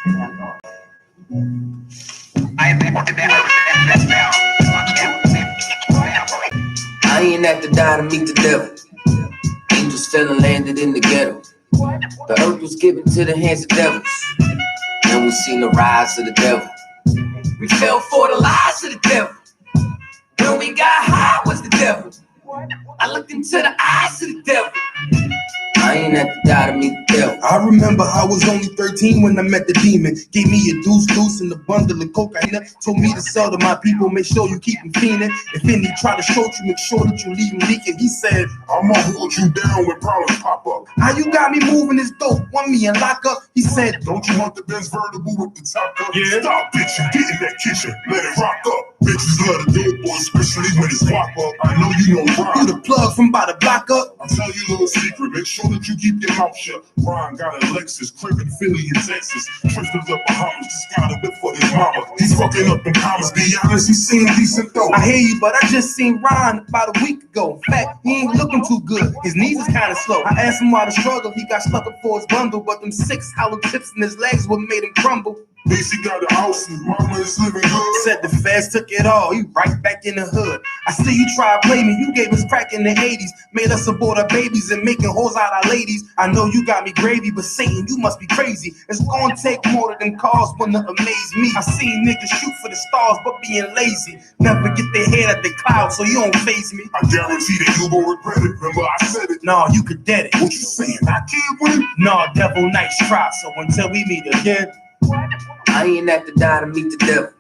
I ain't have to die to meet the devil. Angels fell and landed in the ghetto. The earth was given to the hands of devils. Then we seen the rise of the devil. We fell for the lies of the devil. When we got high was the devil. I looked into the eyes of the devil. I ain't have to die to meet the devil. I remember I was only 13 when I met the demon. Gave me a deuce and a bundle of cocaine. Told me to sell to my people, make sure you keep them fiending. If any try to short you, make sure that you leave them leaking. He said, I'ma hold you down when problems pop up. how you got me moving this dope? Want me in lockup? He said, don't you want the best vertical with the top up? Yeah. Stop, bitch, you get in that kitchen, let it rock up. Bitches love the dope boy, especially when it's pop up. I know you know Ron. You the plug from by the block up? I'll tell you a little secret, make sure that you keep your mouth shut. Ron got a Lexus, crib in Philly and Texas. Tripped up Bahamas, just got a whip for his mama. He's fucking up the commas, be honest, he seen decent though. I hear you, but I just seen Ron about a week ago. In fact, he ain't looking too good. His knees is kind of slow. I asked him why the struggle. He got stuck up for his bundle, but them 6 hollow tips in his legs what made him crumble. Macy got a house and mama is living good. Said the feds took it all, he right back in the hood. I see you try to play me, you gave us crack in the 80s. Made us abort our babies and making hoes out our ladies. I know you got me gravy, but Satan, you must be crazy. It's gonna take more than cause one to amaze me. I seen niggas shoot for the stars, but being lazy. Never get their head at the clouds, so you don't faze me. I guarantee that you gon' regret it, remember I said it. Nah, you could dead it. What you saying, I can't win? Nah, devil nice try, so until we meet again. I ain't have to die to meet the devil.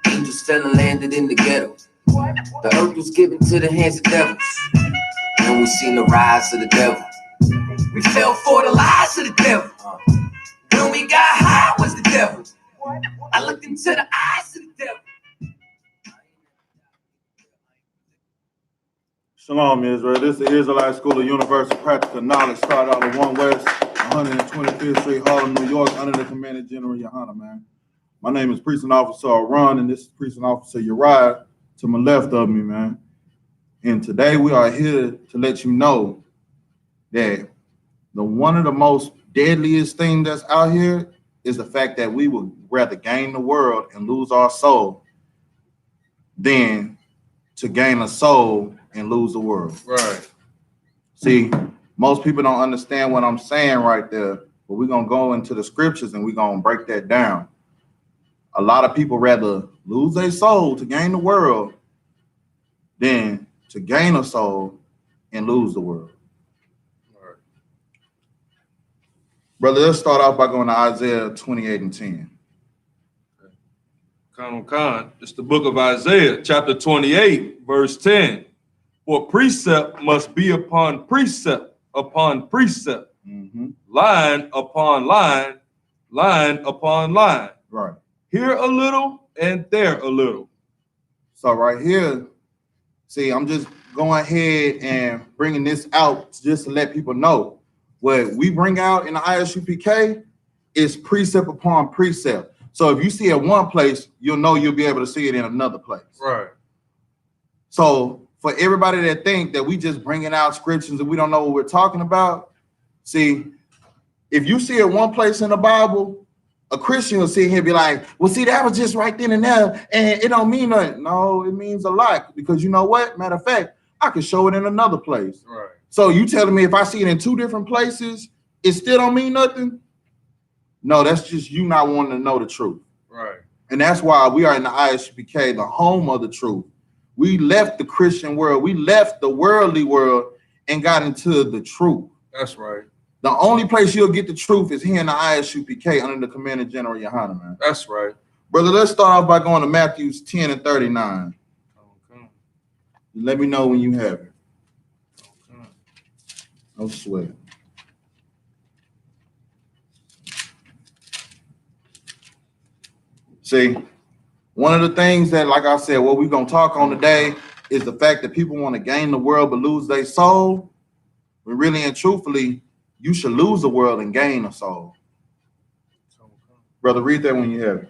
Angels fell and landed in the ghetto. The earth was given to the hands of devils. Then we seen the rise of the devil. We fell for the lies of the devil. When we got high was the devil. I looked into the eyes of the devil. Shalom, Israel. This is the Israelite School of Universal Practical Knowledge, started out of 1 West, 125th Street, Harlem, New York, under the command of General YAHANNA, man. My name is Precinct Officer Ron, and this is Precinct Officer Uriah to my left of me, man. And today we are here to let you know that one of the most deadliest things that's out here is the fact that we would rather gain the world and lose our soul than to gain a soul and lose the world. Right. See, most people don't understand what I'm saying right there, but we're going to go into the scriptures and we're going to break that down. A lot of people rather lose their soul to gain the world than to gain a soul and lose the world. Right. Brother, let's start off by going to Isaiah 28 and 10. Khan, it's the book of Isaiah, chapter 28, verse 10. For precept must be upon precept, line upon line, line upon line. Right. Here a little and there a little. So right here, see, I'm just going ahead and bringing this out just to let people know what we bring out in the I.S.U.P.K is precept upon precept. So if you see it one place, you'll know you'll be able to see it in another place. Right. So for everybody that think that we just bringing out scriptures and we don't know what we're talking about, see, if you see it one place in the Bible, a Christian will sit here and be like, well, see, that was just right then and there, and it don't mean nothing. No, it means a lot, because you know what? Matter of fact, I can show it in another place. Right. So you telling me if I see it in 2 different places, it still don't mean nothing? No, that's just you not wanting to know the truth. Right. And that's why we are in the I.S.U.P.K, the home of the truth. We left the Christian world. We left the worldly world and got into the truth. That's right. The only place you'll get the truth is here in the I.S.U.P.K under the command of General YAHANNA, man. That's right. Brother, let's start off by going to Matthew 10 and 39. Okay. Let me know when you have it. Okay. No sweat. See, one of the things that, like I said, what we're going to talk on today is the fact that people want to gain the world but lose their soul. But really and truthfully, you should lose the world and gain a soul. Brother, read that when you have it.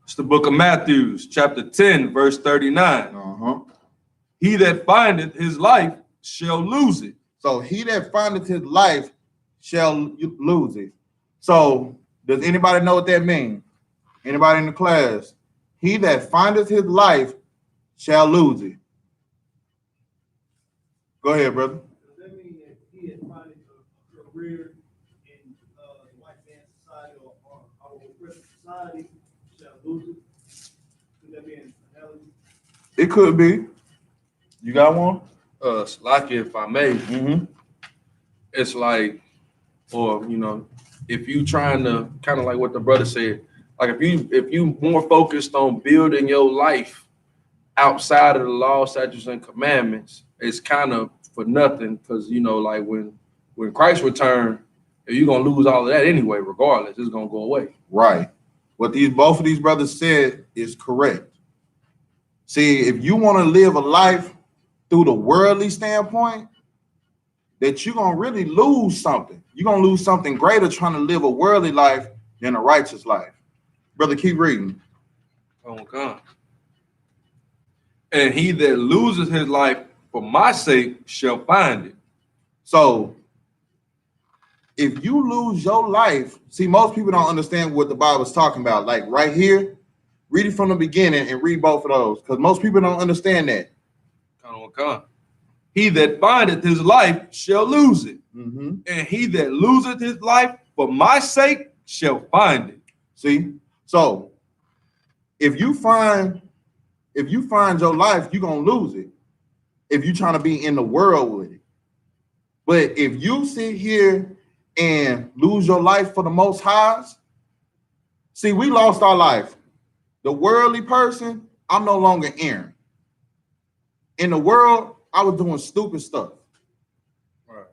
It's the book of Matthew, chapter 10, verse 39. He that findeth his life shall lose it. So he that findeth his life shall lose it. So Does anybody know what that means? Anybody in the class? He that findeth his life shall lose it. Go ahead, brother. Does that mean that he had finding a career in the white man's society or our oppressive society shall lose it? Could that be an analogy? It could be. You got one? Like if I may, Mm-hmm. it's like, or you know, if you trying to kind of like what the brother said, like if you more focused on building your life outside of the law, statutes, and commandments, it's kind of for nothing, because you know, like when Christ returned, you're gonna lose all of that anyway, regardless. It's gonna go away. Right. What both of these brothers said is correct. See, if you want to live a life through the worldly standpoint, that you're gonna really lose something. You're gonna lose something greater trying to live a worldly life than a righteous life. Brother, keep reading. Oh God. And he that loses his life for my sake shall find it. So if you lose your life, see, most people don't understand what the Bible is talking about. Like right here, read it from the beginning and read both of those, because most people don't understand that. He that findeth his life shall lose it. Mm-hmm. And he that loseth his life for my sake shall find it. See, so if you find your life, you're gonna lose it if you're trying to be in the world with it. But if you sit here and lose your life for the Most Highs, see, we lost our life. The worldly person, I'm no longer Aaron. In the world, I was doing stupid stuff. Right.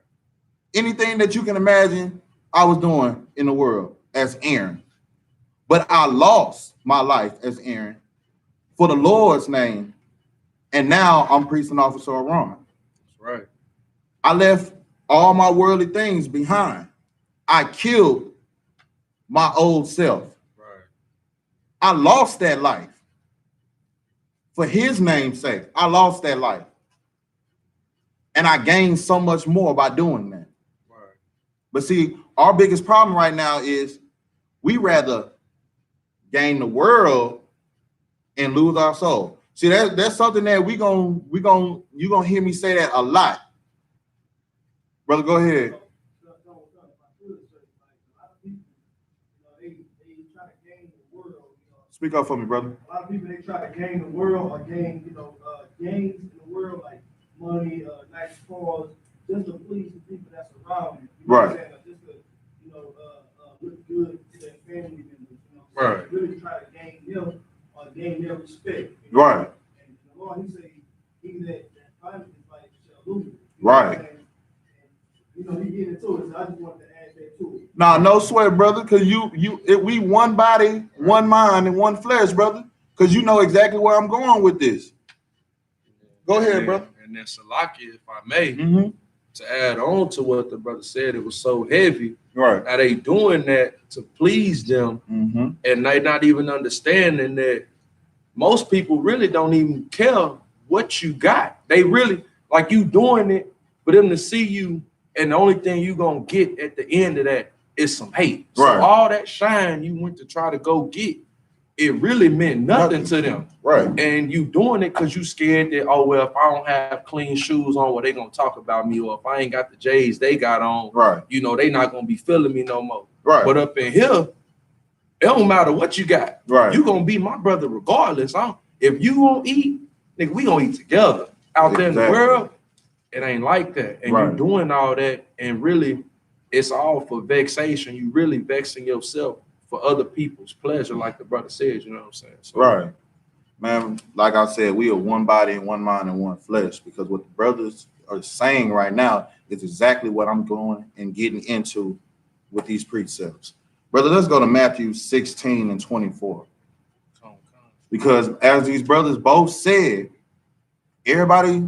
Anything that you can imagine, I was doing in the world as Aaron. But I lost my life as Aaron for the Lord's name. And now I'm priest and officer of Ron. That's right. I left all my worldly things behind. I killed my old self. Right. I lost that life. For his name's sake, I lost that life. And I gained so much more by doing that. Right. But see, our biggest problem right now is we rather gain the world and lose our soul. See, that's something that you're gonna hear me say that a lot. Brother, go ahead. Speak up for me, brother. A lot of people, they try to gain the world or gain, gains in the world like money, nice cars, just to please the people that's around you. You know Right. what I'm saying? Just to, look good to their family members. You know what I'm Right. saying? Really try to gain them or gain their respect. Right. And the Lord, he say, he that finds his life shall lose it. Right. And, he get into it, so I just wanted to add that to it. Nah, no sweat, brother, because we one body, one mind, and one flesh, brother. Because you know exactly where I'm going with this. Go ahead, brother. And then Salakia, if I may, Mm-hmm. to add on to what the brother said, it was so heavy. Right. Now they doing that to please them, Mm-hmm. and they not even understanding that most people really don't even care what you got. They really like you doing it for them to see you, and the only thing you gonna get at the end of that is some hate. Right. So all that shine you went to try to go get, it really meant nothing to them. Right. And you doing it because you scared that, oh, well, if I don't have clean shoes on, well, they gonna talk about me, or if I ain't got the J's they got on, Right. they not gonna be feeling me no more. Right. But up in here, it don't matter what you got. Right. You gonna be my brother regardless. If you won't eat, nigga, we gonna eat together. Out there in the world, it ain't like that. And Right. you doing all that, and really, it's all for vexation. You really vexing yourself for other people's pleasure, like the brother said, you know what I'm saying? So, Right. Man, like I said, we are one body and one mind and one flesh, because what the brothers are saying right now is exactly what I'm going and getting into with these precepts. Brother, let's go to Matthew 16 and 24. Because as these brothers both said, everybody,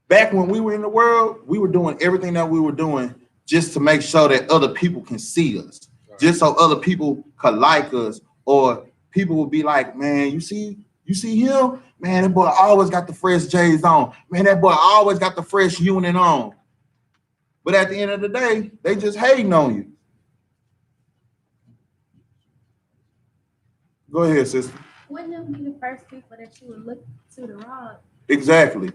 back when we were in the world, we were doing everything that we were doing just to make sure that other people can see us, just so other people could like us, or people would be like, man, you see him? Man, that boy always got the fresh J's on. Man, that boy always got the fresh unit on. But at the end of the day, they just hating on you. Go ahead, sister. Wouldn't them be the first people that you would look to rob? Exactly.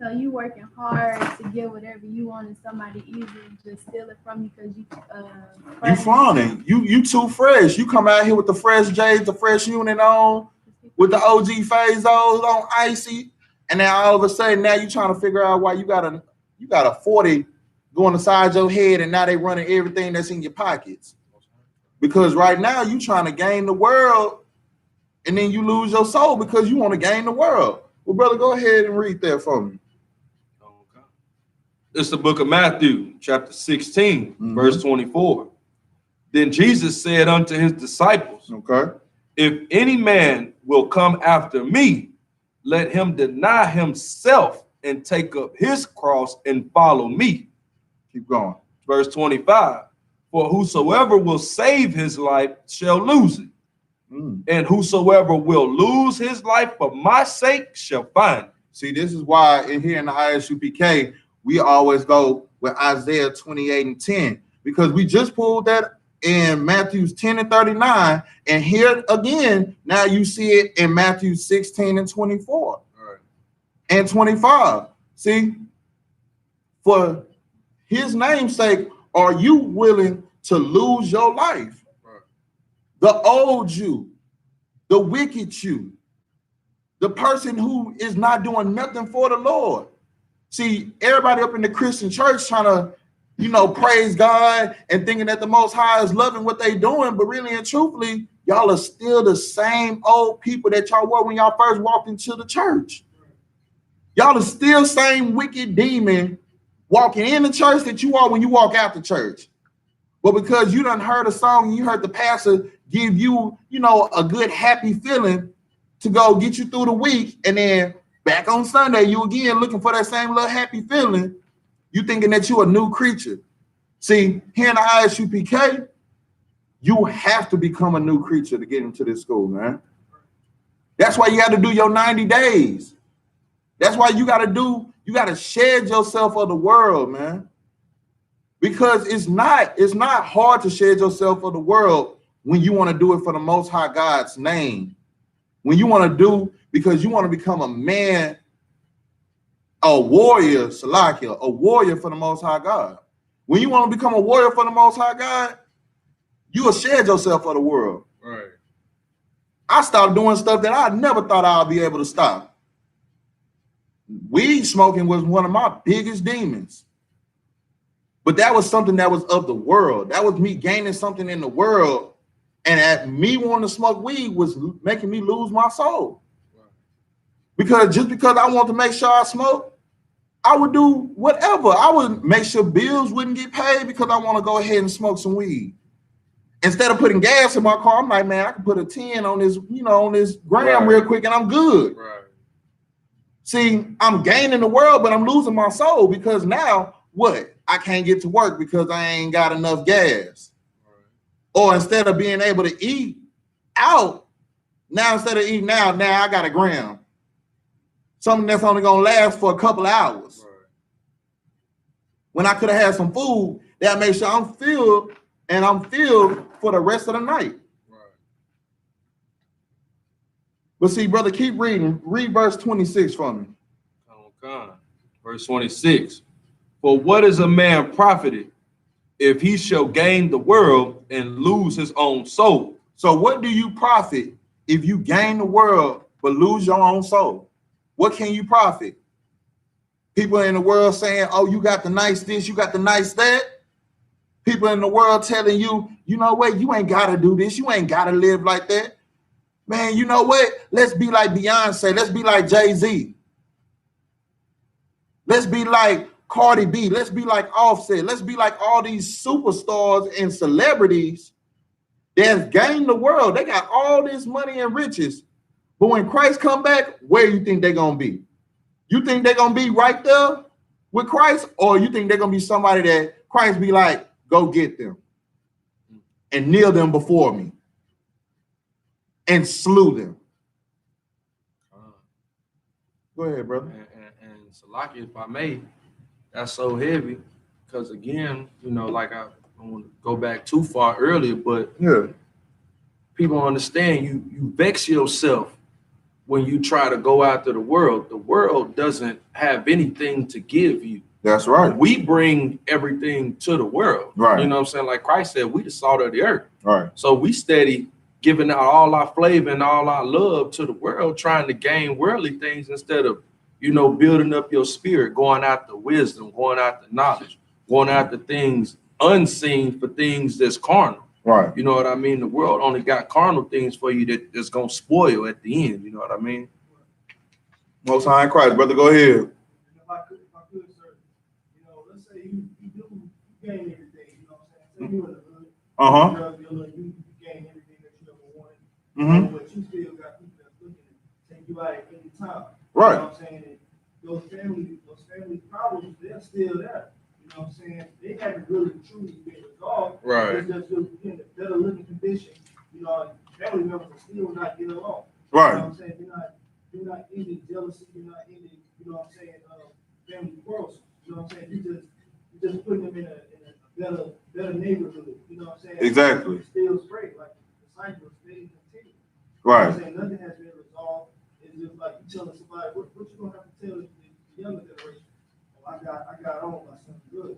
So you working hard to get whatever you want, and somebody easily just steal it from you because you You flaunting. You too fresh. You come out here with the fresh J's, the fresh unit on, with the OG phase on icy, and then all of a sudden now you trying to figure out why you got a 40 going inside your head, and now they running everything that's in your pockets. Because right now you trying to gain the world, and then you lose your soul because you want to gain the world. Well, brother, go ahead and read that for me. Okay. It's the book of Matthew, chapter 16, verse 24. Then Jesus said unto his disciples, okay, if any man will come after me, let him deny himself and take up his cross and follow me. Keep going. Verse 25. For whosoever will save his life shall lose it. And whosoever will lose his life for my sake shall find it. See, this is why in here in the I.S.U.P.K, we always go with Isaiah 28 and 10, because we just pulled that in Matthew 10 and 39. And here again, now you see it in Matthew 16 and 24 and 25. See, for his name's sake, are you willing to lose your life? The old you, the wicked you, the person who is not doing nothing for the Lord. See, everybody up in the Christian church trying to, praise God and thinking that the Most High is loving what they doing, but really and truthfully, y'all are still the same old people that y'all were when y'all first walked into the church. Y'all are still same wicked demon walking in the church that you are when you walk out the church. But because you done heard a song and you heard the pastor give you, a good happy feeling to go get you through the week, and then back on Sunday, you again looking for that same little happy feeling, you thinking that you a new creature. See, here in the I.S.U.P.K, you have to become a new creature to get into this school, man. That's why you got to do your 90 days. That's why you got to shed yourself of the world, man. Because it's not hard to shed yourself of the world when you want to do it for the Most High God's name. When you want to do, because you want to become a man, a warrior, Salakia, a warrior for the Most High God. When you want to become a warrior for the Most High God, you will shed yourself of the world. Right. I stopped doing stuff that I never thought I'd be able to stop. Weed smoking was one of my biggest demons. But that was something that was of the world. That was me gaining something in the world. And at me wanting to smoke weed was making me lose my soul. Because just because I want to make sure I smoke, I would do whatever. I would make sure bills wouldn't get paid because I want to go ahead and smoke some weed. Instead of putting gas in my car, I'm like, man, I can put a 10 on this, on this gram real quick and I'm good. Right. See, I'm gaining the world, but I'm losing my soul because now what? I can't get to work because I ain't got enough gas. Right. Or instead of being able to eat out, now instead of eating out, now I got a gram. Something that's only gonna last for a couple of hours. Right. When I could have had some food that makes sure I'm filled for the rest of the night. Right. But see, brother, keep reading. Read verse 26 for me. Okay. Verse 26. For what is a man profited if he shall gain the world and lose his own soul? So what do you profit if you gain the world but lose your own soul? What can you profit? People in the world saying, oh, you got the nice this, you got the nice that. People in the world telling you, you know what, you ain't got to do this. You ain't got to live like that. Man, you know what? Let's be like Beyonce. Let's be like Jay-Z. Let's be like Cardi B. Let's be like Offset. Let's be like all these superstars and celebrities that's gained the world. They got all this money and riches. But when Christ come back, where you think they're going to be? You think they're going to be right there with Christ? Or you think they're going to be somebody that Christ be like, go get them and kneel them before me and slew them? Go ahead, brother. And Salaki, if I may, that's so heavy because, again, like I don't want to go back too far earlier, but yeah, people understand you vex yourself when you try to go after the world. The world doesn't have anything to give you. That's right. We bring everything to the world. Right. You know what I'm saying? Like Christ said, we the salt of the earth. Right. So we steady giving out all our flavor and all our love to the world, trying to gain worldly things instead of, you know, building up your spirit, going after wisdom, going after knowledge, going after things unseen for things that's carnal. Right. You know what I mean? The world only got carnal things for you that's gonna spoil at the end. You know what I mean? Most High in Christ, brother. Go ahead. And if I could, sir, you know, let's say you gain everything, you know what I'm saying? Say you in the hood, you gain everything that you ever wanted, but you still got people that's looking to take you out at any time. Right. You know what I'm saying? And those family problems, they're still there. You know what I'm saying? They haven't really truly been resolved. Right. It's just in a better living condition. You know, family members are still not getting along. Right. You know what I'm saying? You're not ending jealousy. You're not ending, you know what I'm saying, family quarrels. You know what I'm saying? You're just putting them in a better neighborhood. You know what I'm saying? Exactly. It's still straight. Like the cycle is still continuing. Right. You know what I'm saying? Nothing has been resolved. It's just like you telling somebody, what you gonna have to tell the younger generation? I got on by something good.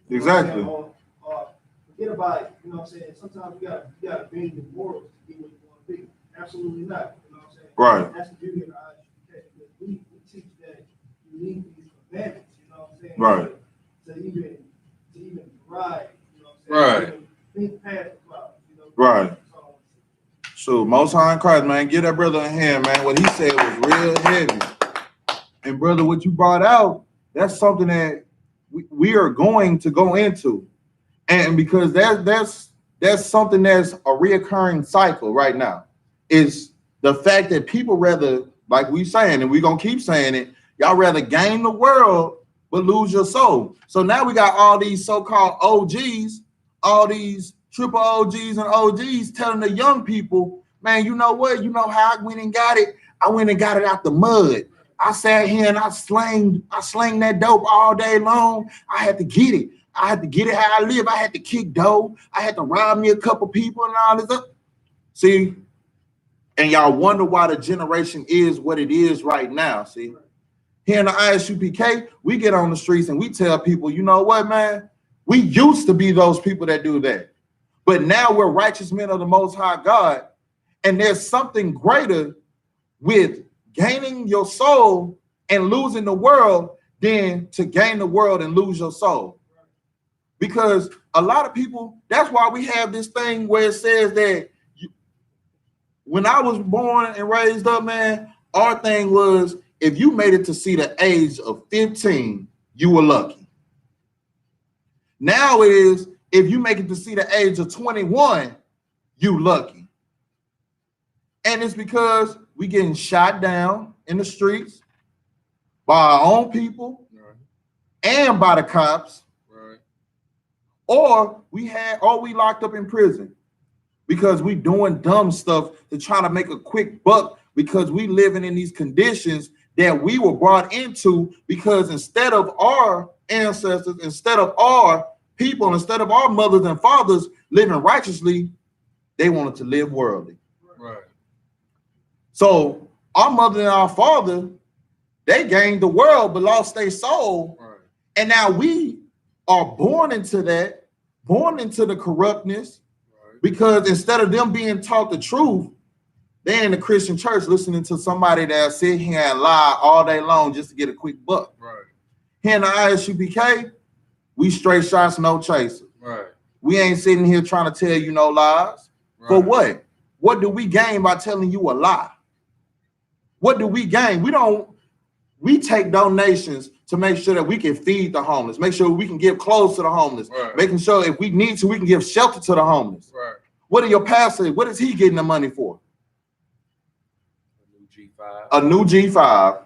You know exactly. or forget about it. You know what I'm saying? Sometimes you gotta bend your morals to get what you want to be. Absolutely not. You know what I'm saying? Right. That's the beauty of the I.S.U.K. because we teach that you need these commandments. You know what I'm saying? Right. To even thrive. You know what I'm saying? Right. Think past the clouds. You know? Right. So Most High in Christ, man, get that brother in hand, man. What he said was real heavy. And brother, what you brought out, that's something that we are going to go into. And because that's something that's a reoccurring cycle right now, is the fact that people rather, like we saying, and we're gonna keep saying it, y'all rather gain the world but lose your soul. So now we got all these so-called OGs, all these triple OGs and OGs telling the young people, man, you know what? You know how I went and got it? I went and got it out the mud. I sat here and I slang that dope all day long. I had to get it. I had to get it how I live. I had to kick dough. I had to rob me a couple people and all this stuff. See, and y'all wonder why the generation is what it is right now. See, here in the I.S.U.P.K, we get on the streets and we tell people, you know what, man? We used to be those people that do that. But now we're righteous men of the Most High God. And there's something greater with gaining your soul and losing the world than to gain the world and lose your soul. Because a lot of people, that's why we have this thing where it says that when I was born and raised up, man, our thing was if you made it to see the age of 15, you were lucky. Now it is if you make it to see the age of 21, you lucky. And it's because we getting shot down in the streets by our own people and by the cops, or we locked up in prison because we doing dumb stuff to try to make a quick buck because we living in these conditions that we were brought into because instead of our ancestors, instead of our people, instead of our mothers and fathers living righteously, they wanted to live worldly. Right. So our mother and our father, they gained the world but lost their soul. Right. And now we are born into that, born into the corruptness, because instead of them being taught the truth, they're in the Christian church listening to somebody that sit here and lie all day long just to get a quick buck. Right. Here in the I.S.U.P.K, we straight shots, no chaser. Right. We ain't sitting here trying to tell you no lies. Right. For what? What do we gain by telling you a lie? What do we gain? We take donations to make sure that we can feed the homeless, make sure we can give clothes to the homeless, making sure if we need to, we can give shelter to the homeless. Right. What are your pastors? What is he getting the money for? A new G5.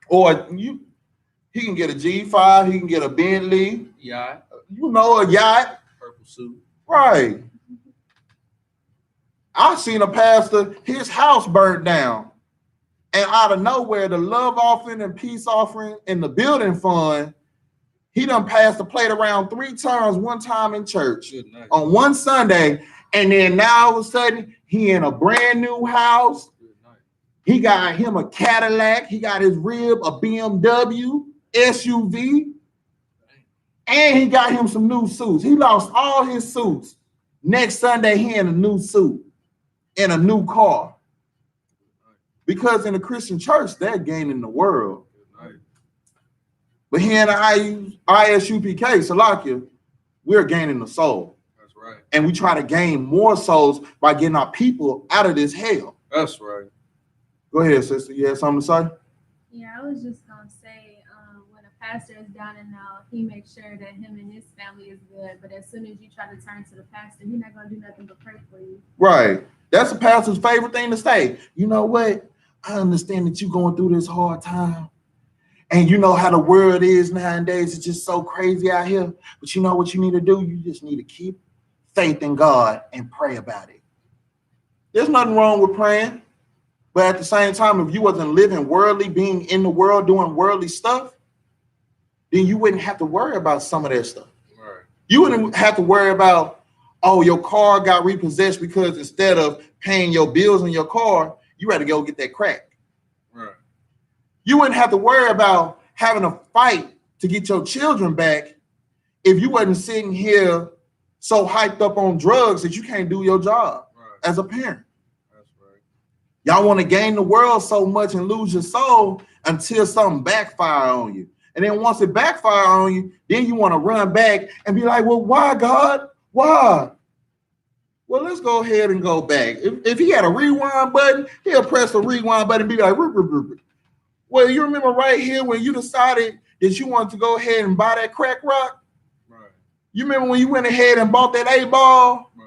Or he can get a G5, he can get a Bentley. Yacht. You know, a yacht. Purple suit. Right. I seen a pastor, his house burned down. And out of nowhere, the love offering and peace offering and the building fund, he done passed the plate around 3 times, one time in church on one Sunday. And then now all of a sudden, he in a brand new house. He got him a Cadillac. He got his rib, a BMW, SUV. And he got him some new suits. He lost all his suits. Next Sunday, he in a new suit, in a new car. Because in the Christian church, they're gaining the world. But here in the I.S.U.P.K, Salakia, we're gaining the soul. That's right. And we try to gain more souls by getting our people out of this hell. That's right. Go ahead, sister. You had something to say? Yeah, I was just gonna say, when a pastor is down and out, he makes sure that him and his family is good. But as soon as you try to turn to the pastor, he's not gonna do nothing but pray for you. Right. That's the pastor's favorite thing to say. You know what? I understand that you're going through this hard time. And you know how the world is nowadays. It's just so crazy out here. But you know what you need to do? You just need to keep faith in God and pray about it. There's nothing wrong with praying. But at the same time, if you wasn't living worldly, being in the world, doing worldly stuff, then you wouldn't have to worry about some of that stuff. Right. You wouldn't have to worry about, oh, your car got repossessed because instead of paying your bills on your car, you had to go get that crack. Right. You wouldn't have to worry about having a fight to get your children back if you wasn't sitting here so hyped up on drugs that you can't do your job as a parent. That's right. Y'all want to gain the world so much and lose your soul until something backfire on you. And then once it backfire on you, then you want to run back and be like, well, why, God? Why? Well, let's go ahead and go back. If he had a rewind button, he'll press the rewind button and be like, roop, roop, roop. Well, you remember right here when you decided that you wanted to go ahead and buy that crack rock? Right. You remember when you went ahead and bought that 8-ball? Right.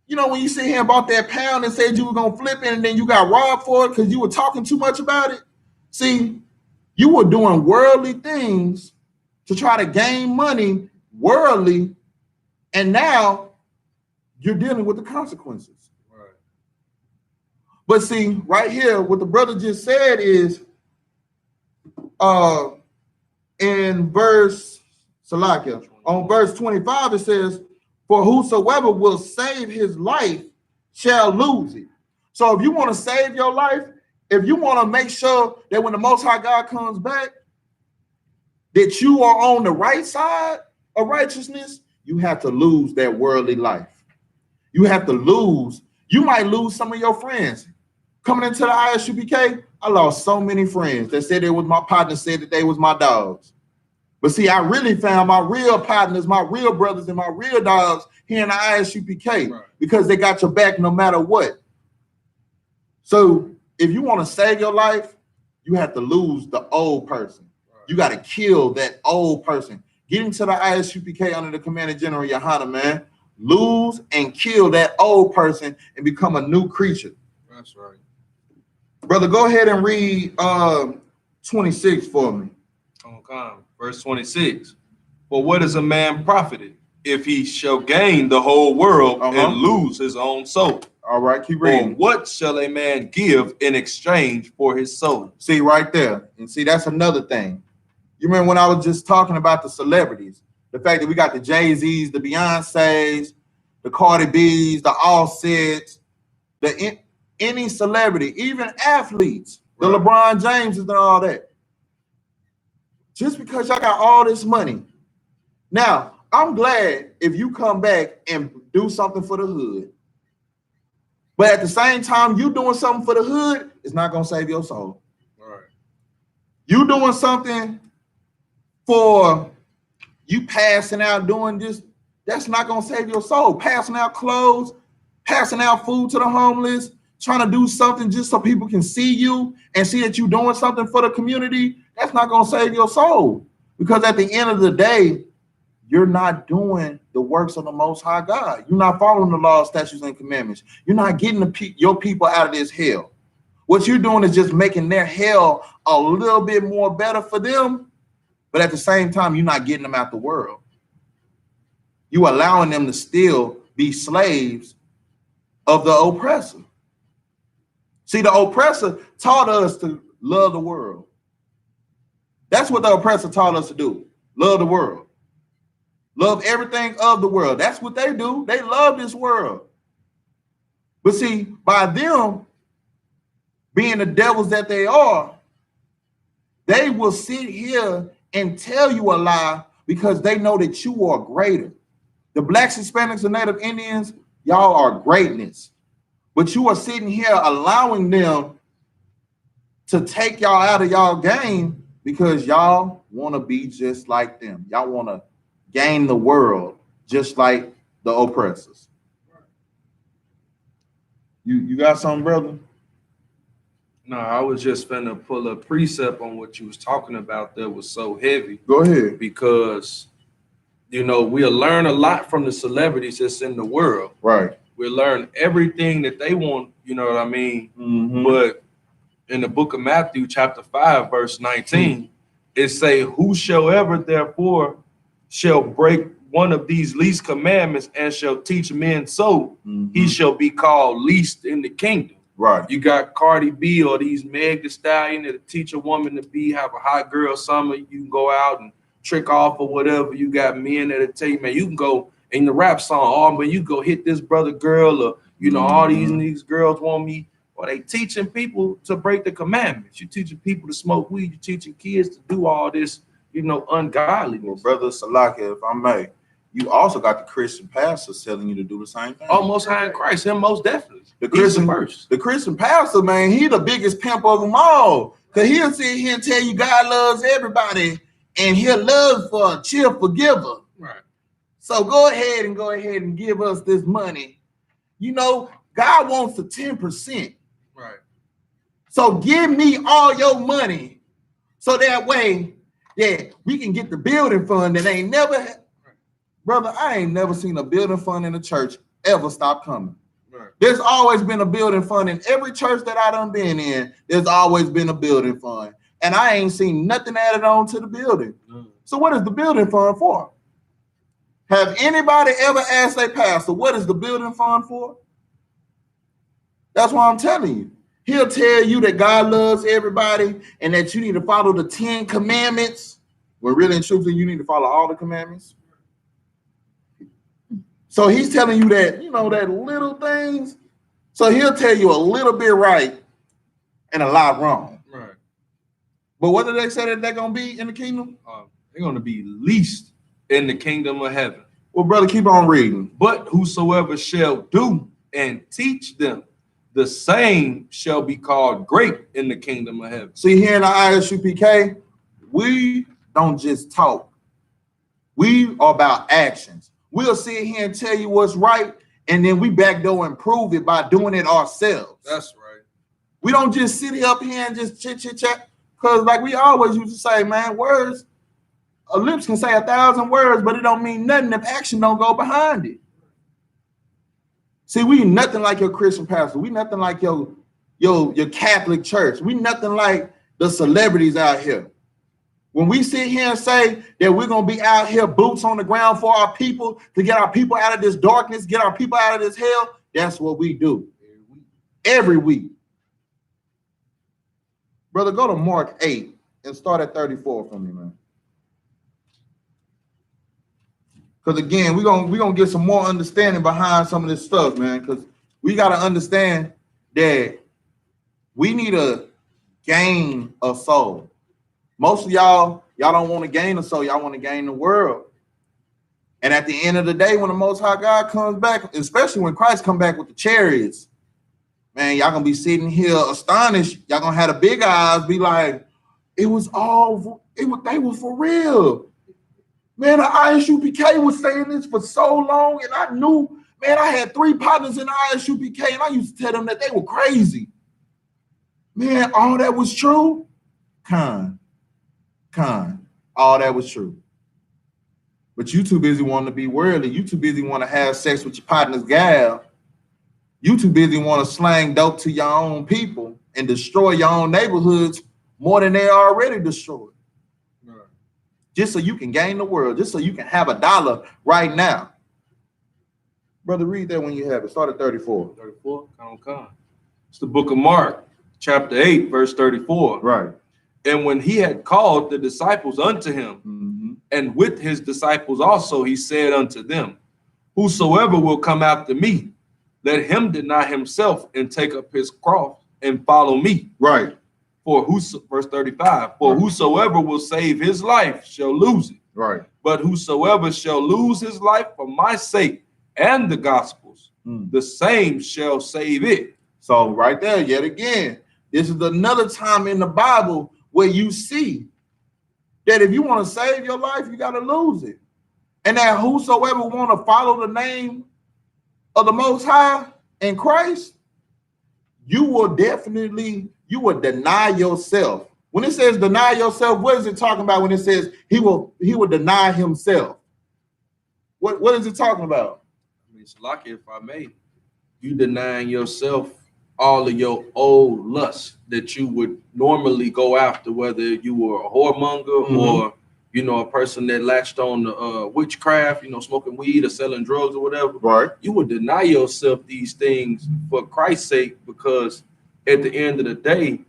You know, when you sit here and bought that pound and said you were going to flip it and then you got robbed for it because you were talking too much about it? See, you were doing worldly things to try to gain money worldly, and now you're dealing with the consequences. Right. But see, right here, what the brother just said is, in verse Salakia, on verse 25, it says, for whosoever will save his life shall lose it. So if you want to save your life, if you want to make sure that when the Most High God comes back, that you are on the right side of righteousness, you have to lose that worldly life. You have to lose. You might lose some of your friends. Coming into the I.S.U.P.K, I lost so many friends that said they was my partners, said that they was my dogs. But see, I really found my real partners, my real brothers, and my real dogs here in the I.S.U.P.K because they got your back no matter what. So if you want to save your life, you have to lose the old person. You got to kill that old person. Get into the I.S.U.P.K under the Commander General YAHANNA, man. Lose and kill that old person and become a new creature. That's right. Brother, go ahead and read 26 for me. Okay. Verse 26. For what is a man profited if he shall gain the whole world and lose his own soul? All right, keep reading. Or what shall a man give in exchange for his soul? See, right there. And see, that's another thing. You remember when I was just talking about the celebrities, the fact that we got the Jay-Z's, the Beyoncé's, the Cardi B's, the Offsets, any celebrity, even athletes, the LeBron Jameses and all that. Just because y'all got all this money. Now, I'm glad if you come back and do something for the hood. But at the same time, you doing something for the hood, it's not going to save your soul. All right. You doing something for you passing out doing this, that's not going to save your soul. Passing out clothes, passing out food to the homeless, trying to do something just so people can see you and see that you're doing something for the community, that's not going to save your soul. Because at the end of the day, you're not doing the works of the Most High God. You're not following the laws, statutes, and commandments. You're not getting your people out of this hell. What you're doing is just making their hell a little bit more better for them, but at the same time, you're not getting them out the world. You're allowing them to still be slaves of the oppressor. See, the oppressor taught us to love the world. That's what the oppressor taught us to do. Love the world. Love everything of the world. That's what they do. They love this world. But see, by them being the devils that they are, they will sit here and tell you a lie because they know that you are greater. The Blacks, Hispanics, and Native Indians, y'all are greatness. But you are sitting here allowing them to take y'all out of y'all game because y'all want to be just like them. Y'all want to gain the world just like the oppressors. You got something, brother? No, I was just finna pull a precept on what you was talking about that was so heavy. Go ahead. Because, you know, we'll learn a lot from the celebrities that's in the world. Right. We'll learn everything that they want, you know what I mean? Mm-hmm. But in the book of Matthew, chapter 5, verse 19, it say, whosoever therefore shall break one of these least commandments and shall teach men so, he shall be called least in the kingdom. Right. You got Cardi B or these Meg Thee Stallion that teach a woman to have a hot girl summer. You can go out and trick off or whatever. You got men that'll tell you, man, you can go in the rap song, oh, but you go hit this brother girl, or, you know, all these girls want me. Or they teaching people to break the commandments. You teaching people to smoke weed. You teaching kids to do all this, you know, ungodly. Well, brother Salaka, if I may, you also got the Christian pastors telling you to do the same thing. Oh, Most High in Christ, him most definitely. The Christian pastor, man, he the biggest pimp of them all. Cause he'll sit here and tell you God loves everybody, and he'll love for a cheer forgiver. Right. So go ahead and give us this money. You know, God wants the 10%. Right. So give me all your money, so that way, yeah, we can get the building fund that ain't never. Brother, I ain't never seen a building fund in the church ever stop coming. Right. There's always been a building fund in every church that I done been in. There's always been a building fund, and I ain't seen nothing added on to the building. So what is the building fund for? Have anybody ever asked their pastor, what is the building fund for? That's why I'm telling you. He'll tell you that God loves everybody and that you need to follow the 10 commandments. When really and truthfully, you need to follow all the commandments. So he's telling you that, you know, that little things. So he'll tell you a little bit right and a lot wrong. Right. But what do they say that they're going to be in the kingdom? They're going to be least in the kingdom of heaven. Well, brother, keep on reading. But whosoever shall do and teach them, the same shall be called great in the kingdom of heaven. See, here in the I.S.U.P.K, we don't just talk. We are about actions. We'll sit here and tell you what's right, and then we backdoor and prove it by doing it ourselves. That's right. We don't just sit up here and just chit chat, because like we always used to say, man, words, lips can say 1,000 words, but it don't mean nothing if action don't go behind it. See, we nothing like your Christian pastor. We nothing like your Catholic church. We nothing like the celebrities out here. When we sit here and say that we're going to be out here boots on the ground for our people, to get our people out of this darkness, get our people out of this hell, that's what we do. Every week. Brother, go to Mark 8 and start at 34 for me, man. Because again, we're gonna get some more understanding behind some of this stuff, man. Because we got to understand that we need to gain a soul. Most of y'all don't want to gain a soul. Y'all want to gain the world. And at the end of the day, when the Most High God comes back, especially when Christ come back with the chariots, man, y'all gonna be sitting here astonished. Y'all gonna have the big eyes, be like, they was for real. Man, the I.S.U.P.K was saying this for so long, and I knew, man, I had 3 partners in the I.S.U.P.K, and I used to tell them that they were crazy. Man, all that was true? All that was true. But you too busy wanting to be worldly. You too busy want to have sex with your partner's gal. You too busy want to slang dope to your own people and destroy your own neighborhoods more than they already destroyed. Just so you can gain the world, just so you can have $1 right now. Brother, read that when you have it. Start at 34. 34? Come. It's the book of Mark, chapter 8, verse 34. Right. And when he had called the disciples unto him, and with his disciples also, he said unto them, whosoever will come after me, let him deny himself and take up his cross and follow me. Right. Verse 35, for whosoever will save his life shall lose it. Right. But whosoever shall lose his life for my sake and the gospel's, the same shall save it. So right there, yet again, this is another time in the Bible where you see that if you want to save your life, you got to lose it. And that whosoever want to follow the name of the Most High in Christ, you will deny yourself. When it says deny yourself, what is it talking about when it says he will deny himself? What is it talking about? I mean, it's like, if I may, you denying yourself all of your old lusts that you would normally go after, whether you were a whoremonger or, you know, a person that latched on the witchcraft, you know, smoking weed or selling drugs or whatever. Right. You would deny yourself these things for Christ's sake, because at the end of the day,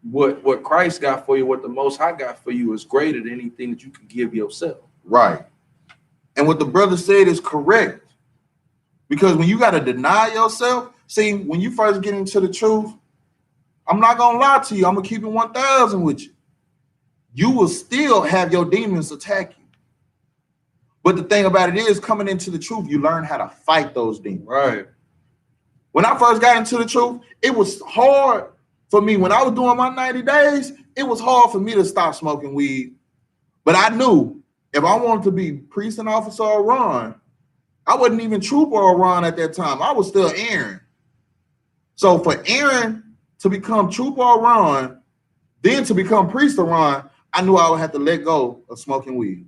what Christ got for you, what the Most High got for you, is greater than anything that you can give yourself. Right. And what the brother said is correct. Because when you got to deny yourself, see, when you first get into the truth, I'm not going to lie to you. I'm going to keep it 1,000 with you. You will still have your demons attack you. But the thing about it is, coming into the truth, you learn how to fight those demons. Right. When I first got into the truth, it was hard for me. When I was doing my 90 days, it was hard for me to stop smoking weed. But I knew if I wanted to be priest and officer or Ron, I wasn't even trooper or Ron at that time. I was still Aaron. So for Aaron to become trooper or Ron, then to become priest or Ron, I knew I would have to let go of smoking weed.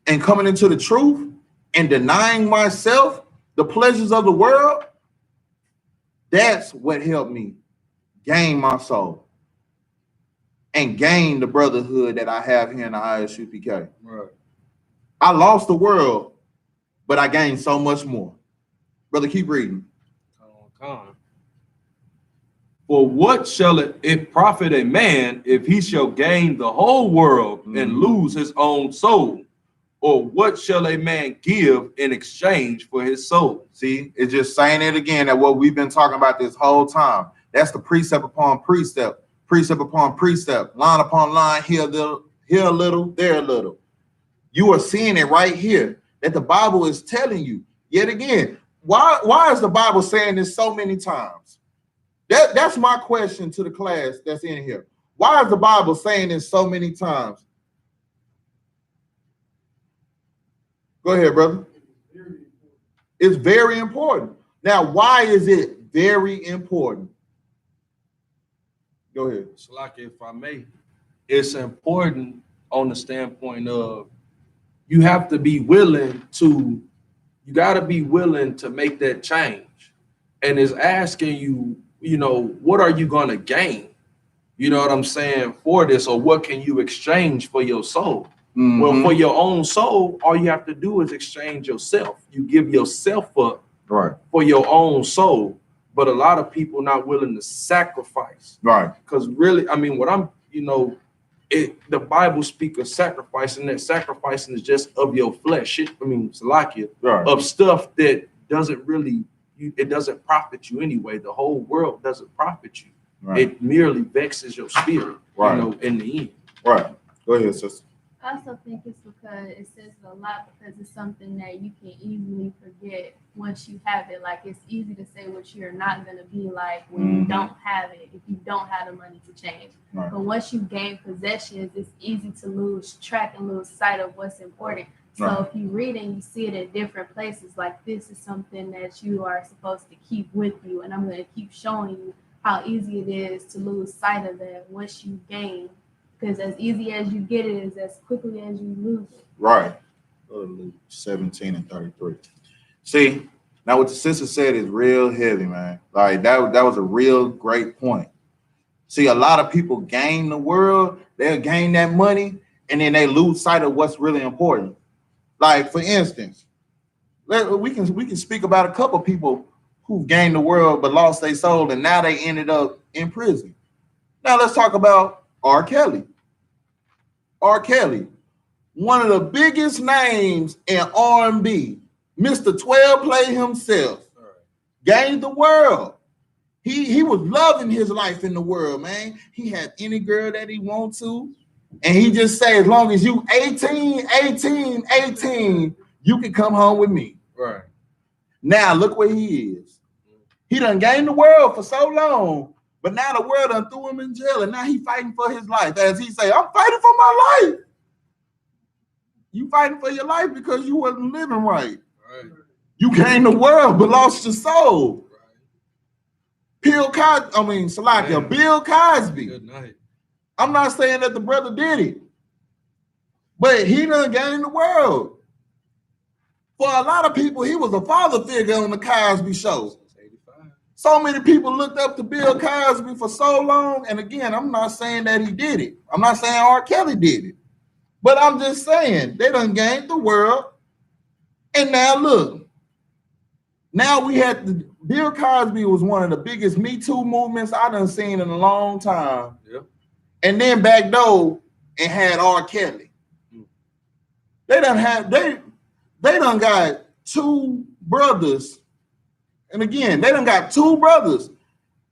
And coming into the truth and denying myself the pleasures of the world, that's what helped me gain my soul and gain the brotherhood that I have here in the I.S.U.P.K. Right. I lost the world, but I gained so much more. Brother, keep reading. For what shall it profit a man if he shall gain the whole world and lose his own soul? Or what shall a man give in exchange for his soul? See, it's just saying it again, that what we've been talking about this whole time. That's the precept upon precept, precept upon precept, line upon line, here a little, there a little. You are seeing it right here, that the Bible is telling you. Yet again, why is the Bible saying this so many times? That's my question to the class that's in here. Why is the Bible saying this so many times? Go ahead, brother. It's very important. Now, why is it very important? Go ahead. So, like, if I may, it's important on the standpoint of you have to be willing to, you got to be willing to make that change. And it's asking you, you know, what are you going to gain? You know what I'm saying, for this, or what can you exchange for your soul? Well, for your own soul, all you have to do is exchange yourself. You give yourself up for your own soul. But a lot of people not willing to sacrifice. Right. Because really, I mean, what I'm, you know, the Bible speaks of sacrificing. That sacrificing is just of your flesh. Salakia, of stuff that doesn't really, it doesn't profit you anyway. The whole world doesn't profit you. Right. It merely vexes your spirit, you know, in the end. Right. Go ahead, sister. I also think it's because it says a lot, because it's something that you can easily forget once you have it. Like, it's easy to say what you're not going to be like when you don't have it, if you don't have the money to change. Right. But once you gain possessions, it's easy to lose track and lose sight of what's important. So if you read and you see it in different places, like, this is something that you are supposed to keep with you. And I'm going to keep showing you how easy it is to lose sight of that once you gain. Because as easy as you get it is as quickly as you lose it. Right. 17 and 33. See, now what the sister said is real heavy, man. Like, that was a real great point. See, a lot of people gain the world, they'll gain that money, and then they lose sight of what's really important. Like, for instance, we can speak about a couple of people who've gained the world but lost their soul, and now they ended up in prison. Now let's talk about R. Kelly. R. Kelly, one of the biggest names in R&B, Mr. 12 Play himself. gained the world. He was loving his life in the world, man. He had any girl that he want to. And he just say, as long as you 18, you can come home with me. Right. Now look where he is. He done gained the world for so long, but now the world done threw him in jail, and now he fighting for his life. As he say, I'm fighting for my life. You fighting for your life because you wasn't living right. Right. You gained the world but lost your soul. Bill Cosby. Good night. I'm not saying that the brother did it, but he done gained the world. For a lot of people, he was a father figure on the Cosby Show. So many people looked up to Bill Cosby for so long. And again, I'm not saying that he did it. I'm not saying R. Kelly did it. But I'm just saying they done gained the world. And now look. Now we had Bill Cosby was one of the biggest Me Too movements I done seen in a long time. Yep. And then backdoor and had R. Kelly. They done got two brothers. And again, they done got two brothers.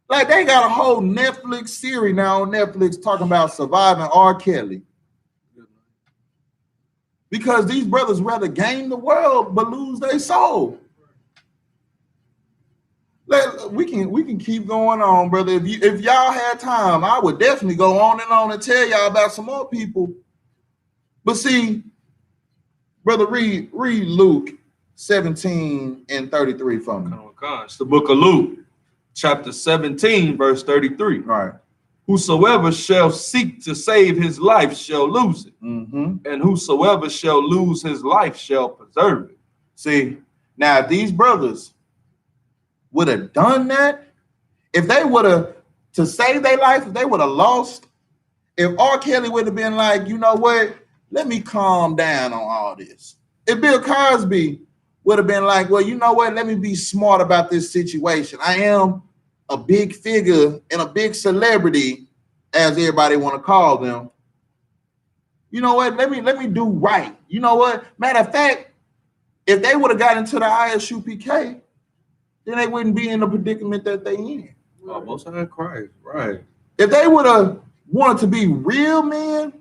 Like they got a whole Netflix series now on Netflix talking about surviving R. Kelly. Because these brothers rather gain the world but lose their soul. We can keep going on, brother. If y'all had time, I would definitely go on and tell y'all about some more people. But see, brother, read Luke 17 and 33 for me. It's the book of Luke, chapter 17, verse 33. Right. Whosoever shall seek to save his life shall lose it. Mm-hmm. And whosoever shall lose his life shall preserve it. See, now if these brothers would have done that, if they would have, to save their life, if they would have lost, if R. Kelly would have been like, you know what, let me calm down on all this. If Bill Cosby would have been like, well, you know what, let me be smart about this situation. I am a big figure and a big celebrity, as everybody want to call them. You know what, let me do right. You know what, matter of fact, if they would have got into the I.S.U.P.K, then they wouldn't be in the predicament that they in. Oh, most of that Christ, right. If they would have wanted to be real men,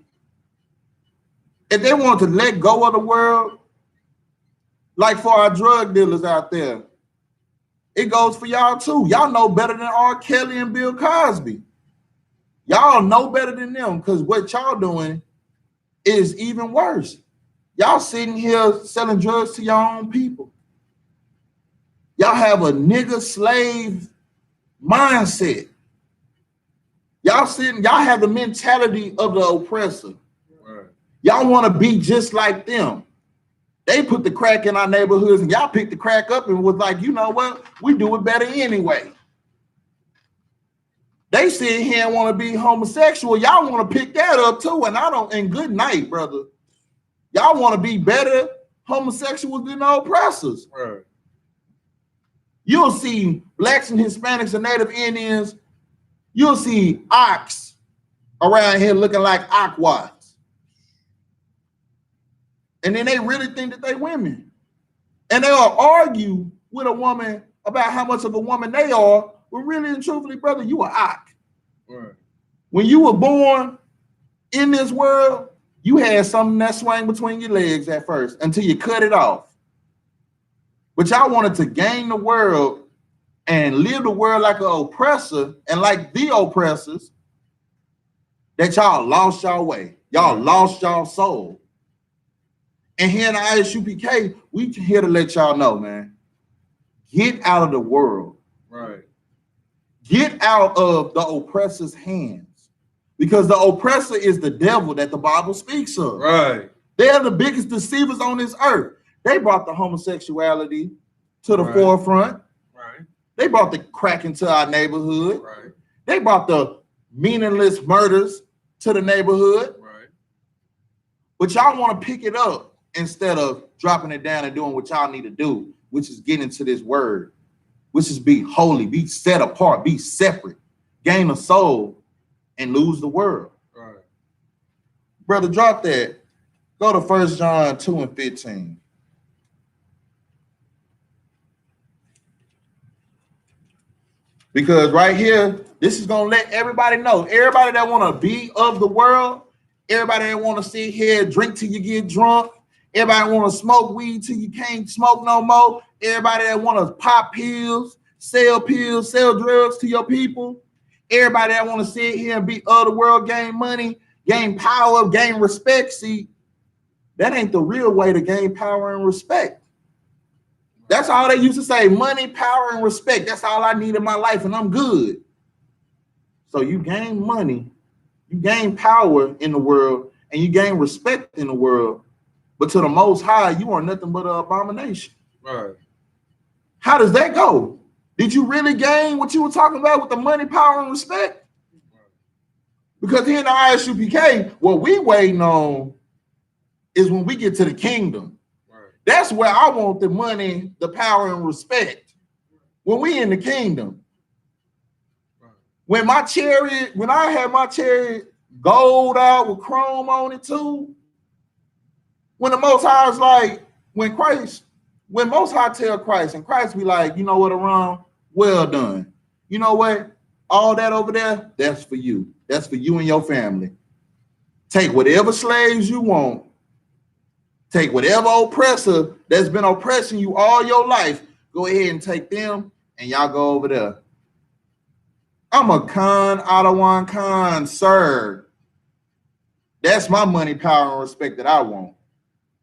if they wanted to let go of the world, like for our drug dealers out there, it goes for y'all too. Y'all know better than R. Kelly and Bill Cosby. Y'all know better than them because what y'all doing is even worse. Y'all sitting here selling drugs to your own people. Y'all have a nigga slave mindset. Y'all have the mentality of the oppressor. Right. Y'all want to be just like them. They put the crack in our neighborhoods and y'all picked the crack up and was like, you know what? We do it better anyway. They sit here and want to be homosexual. Y'all want to pick that up too. And good night, brother. Y'all want to be better homosexuals than the oppressors. Right. You'll see blacks and Hispanics and Native Indians. You'll see ox around here looking like aquas. And then they really think that they women. And they'll argue with a woman about how much of a woman they are. But really and truthfully, brother, you are ox. Right. When you were born in this world, you had something that swang between your legs at first until you cut it off. But y'all wanted to gain the world and live the world like an oppressor and like the oppressors, that y'all lost y'all way. Y'all lost y'all soul. And here in the I.S.U.P.K, we here to let y'all know, man, get out of the world. Right. Get out of the oppressor's hands. Because the oppressor is the devil that the Bible speaks of. Right. They're the biggest deceivers on this earth. They brought the homosexuality to the forefront. Right. They brought the crack into our neighborhood. Right. They brought the meaningless murders to the neighborhood. Right. But y'all want to pick it up instead of dropping it down and doing what y'all need to do, which is get into this word, which is be holy, be set apart, be separate, gain a soul, and lose the world. Right. Brother, drop that. Go to 1 John 2 and 15. Because right here, this is gonna let everybody know. Everybody that want to be of the world, everybody that want to sit here, drink till you get drunk, everybody want to smoke weed till you can't smoke no more, everybody that want to pop pills, sell drugs to your people, everybody that want to sit here and be of the world, gain money, gain power, gain respect. See, that ain't the real way to gain power and respect. That's all they used to say: money, power, and respect. That's all I need in my life, and I'm good. So you gain money, you gain power in the world, and you gain respect in the world. But to the Most High, you are nothing but an abomination. Right. How does that go? Did you really gain what you were talking about with the money, power, and respect? Because here in the I.S.U.P.K, what we waiting on is when we get to the kingdom. That's where I want the money, the power, and respect. When we in the kingdom. When my chariot, when I had my chariot gold out with chrome on it too, when the Most High is like, when Most High tell Christ, and Christ be like, you know what, Aaron, well done. You know what? All that over there, that's for you. That's for you and your family. Take whatever slaves you want. Take whatever oppressor that's been oppressing you all your life. Go ahead and take them, and y'all go over there. I'm a Khan, Ottawa Khan, sir. That's my money, power, and respect that I want.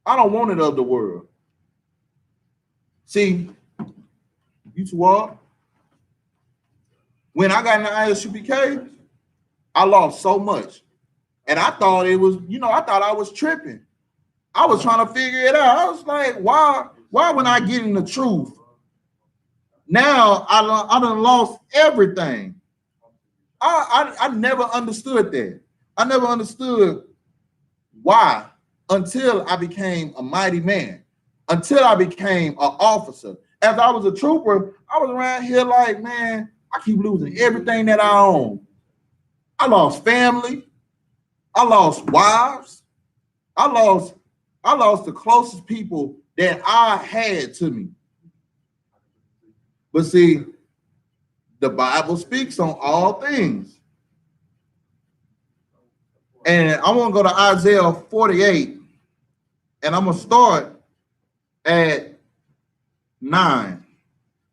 I don't want it of the world. See, you two all, when I got in the I.S.U.P.K, I lost so much. And I thought it was, I thought I was tripping. I was trying to figure it out. I was like, why when I get in the truth? Now I done lost everything. I never understood that. I never understood why until I became a mighty man, until I became an officer. As I was a trooper, I was around here like, man, I keep losing everything that I own. I lost family. I lost wives. I lost the closest people that I had to me. But see, the Bible speaks on all things. And I want to go to Isaiah 48, and I'm going to start at 9.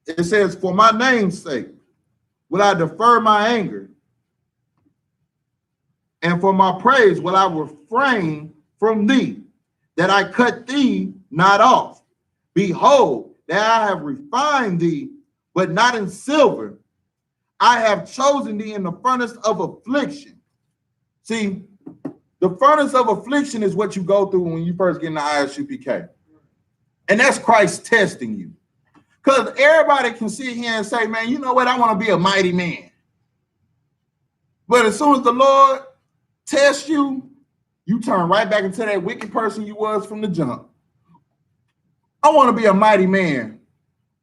It says, for my name's sake will I defer my anger, and for my praise will I refrain from thee, that I cut thee not off. Behold, that I have refined thee, but not in silver. I have chosen thee in the furnace of affliction. See, the furnace of affliction is what you go through when you first get in the I.S.U.P.K. And that's Christ testing you. Because everybody can sit here and say, man, you know what? I want to be a mighty man. But as soon as the Lord tests you, you turn right back into that wicked person you was from the jump. I want to be a mighty man.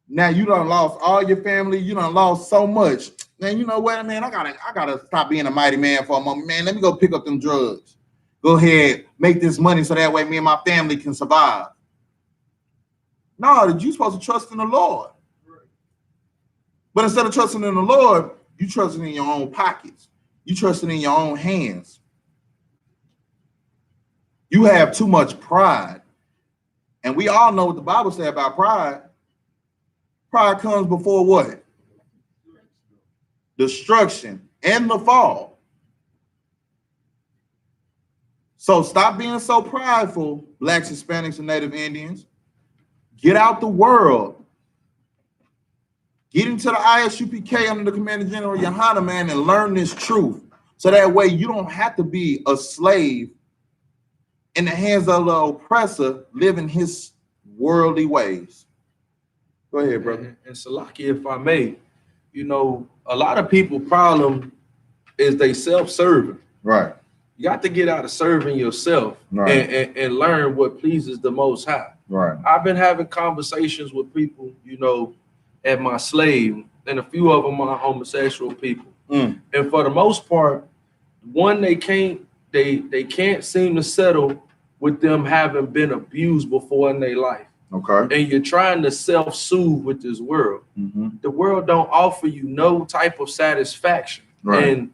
Now you done lost all your family. You done lost so much. Man, you know what, man? I gotta stop being a mighty man for a moment. Man, let me go pick up them drugs. Go ahead, make this money so that way me and my family can survive. No, you're supposed to trust in the Lord. But instead of trusting in the Lord, you trusting in your own pockets. You trusting in your own hands. You have too much pride. And we all know what the Bible says about pride. Pride comes before what? Destruction and the fall. So stop being so prideful, Blacks, Hispanics, and Native Indians. Get out the world. Get into the I.S.U.P.K under the Commander General YAHANNA, man, and learn this truth. So that way you don't have to be a slave in the hands of the oppressor living his worldly ways. Go ahead, brother. And Salaki, if I may, a lot of people's problem is they self-serving. Right. You got to get out of serving yourself, right, and learn what pleases the Most High. Right. I've been having conversations with people, at my slave, and a few of them are homosexual people. And for the most part, they can't seem to settle with them having been abused before in their life. Okay. And you're trying to self-soothe with this world. The world don't offer you no type of satisfaction. Right. And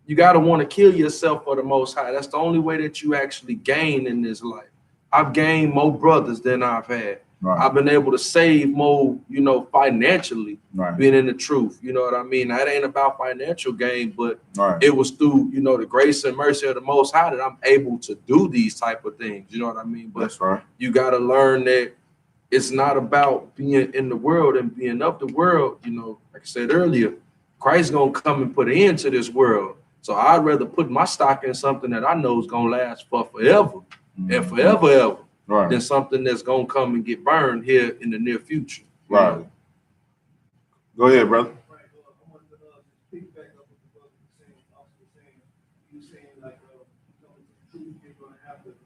you got to want to kill yourself for the Most High. That's the only way that you actually gain in this life. I've gained more brothers than I've had. Right. I've been able to save more, you know, financially, right. being in the truth. You know what I mean? That ain't about financial gain, but right. it was through, you know, the grace and mercy of the Most High that I'm able to do these type of things. You know what I mean? But that's right. You got to learn that it's not about being in the world and being of the world. You know, like I said earlier, Christ's going to come and put an end to this world. So I'd rather put my stock in something that I know is going to last for forever and forever, ever, right. than something that's going to come and get burned here in the near future. Right. know? Go ahead, brother. Right. I wanted to pick back up what the brother was saying. Also saying, you saying like, coming to the truth, you're going to have to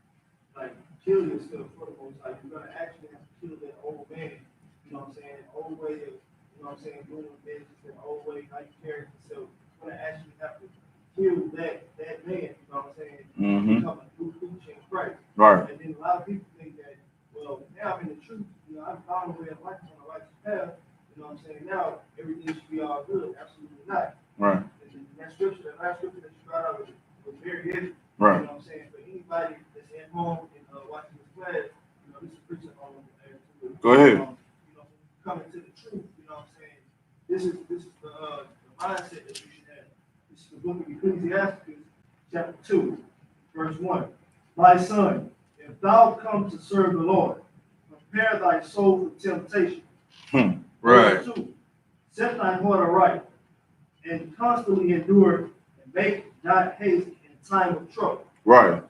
like kill yourself for the most. Like you're going to actually have to kill that old man. You know what I'm saying? An old way of, you know what I'm saying, doing business, an old way how you carry yourself. You're going to actually have to kill that man. You know what I'm saying? Become a new creature in Christ. Right. And then a lot of people think that, well, now I'm in the truth. You know, I've found a way of life on the righteous path. You know what I'm saying? Now everything should be all good. Absolutely not. Right. And that scripture, that last scripture that you brought out was very heavy. Right. You know what I'm saying? For anybody that's at home and watching this class, you know, this is preaching on go ahead. You know, coming to the truth. You know what I'm saying? This is the mindset that you should have. This is the book of Ecclesiastes, chapter 2, verse 1. My son, if thou come to serve the Lord, prepare thy soul for temptation. Right. Verse 2, set thy heart aright, and constantly endure, and make not haste in time of trouble. Right.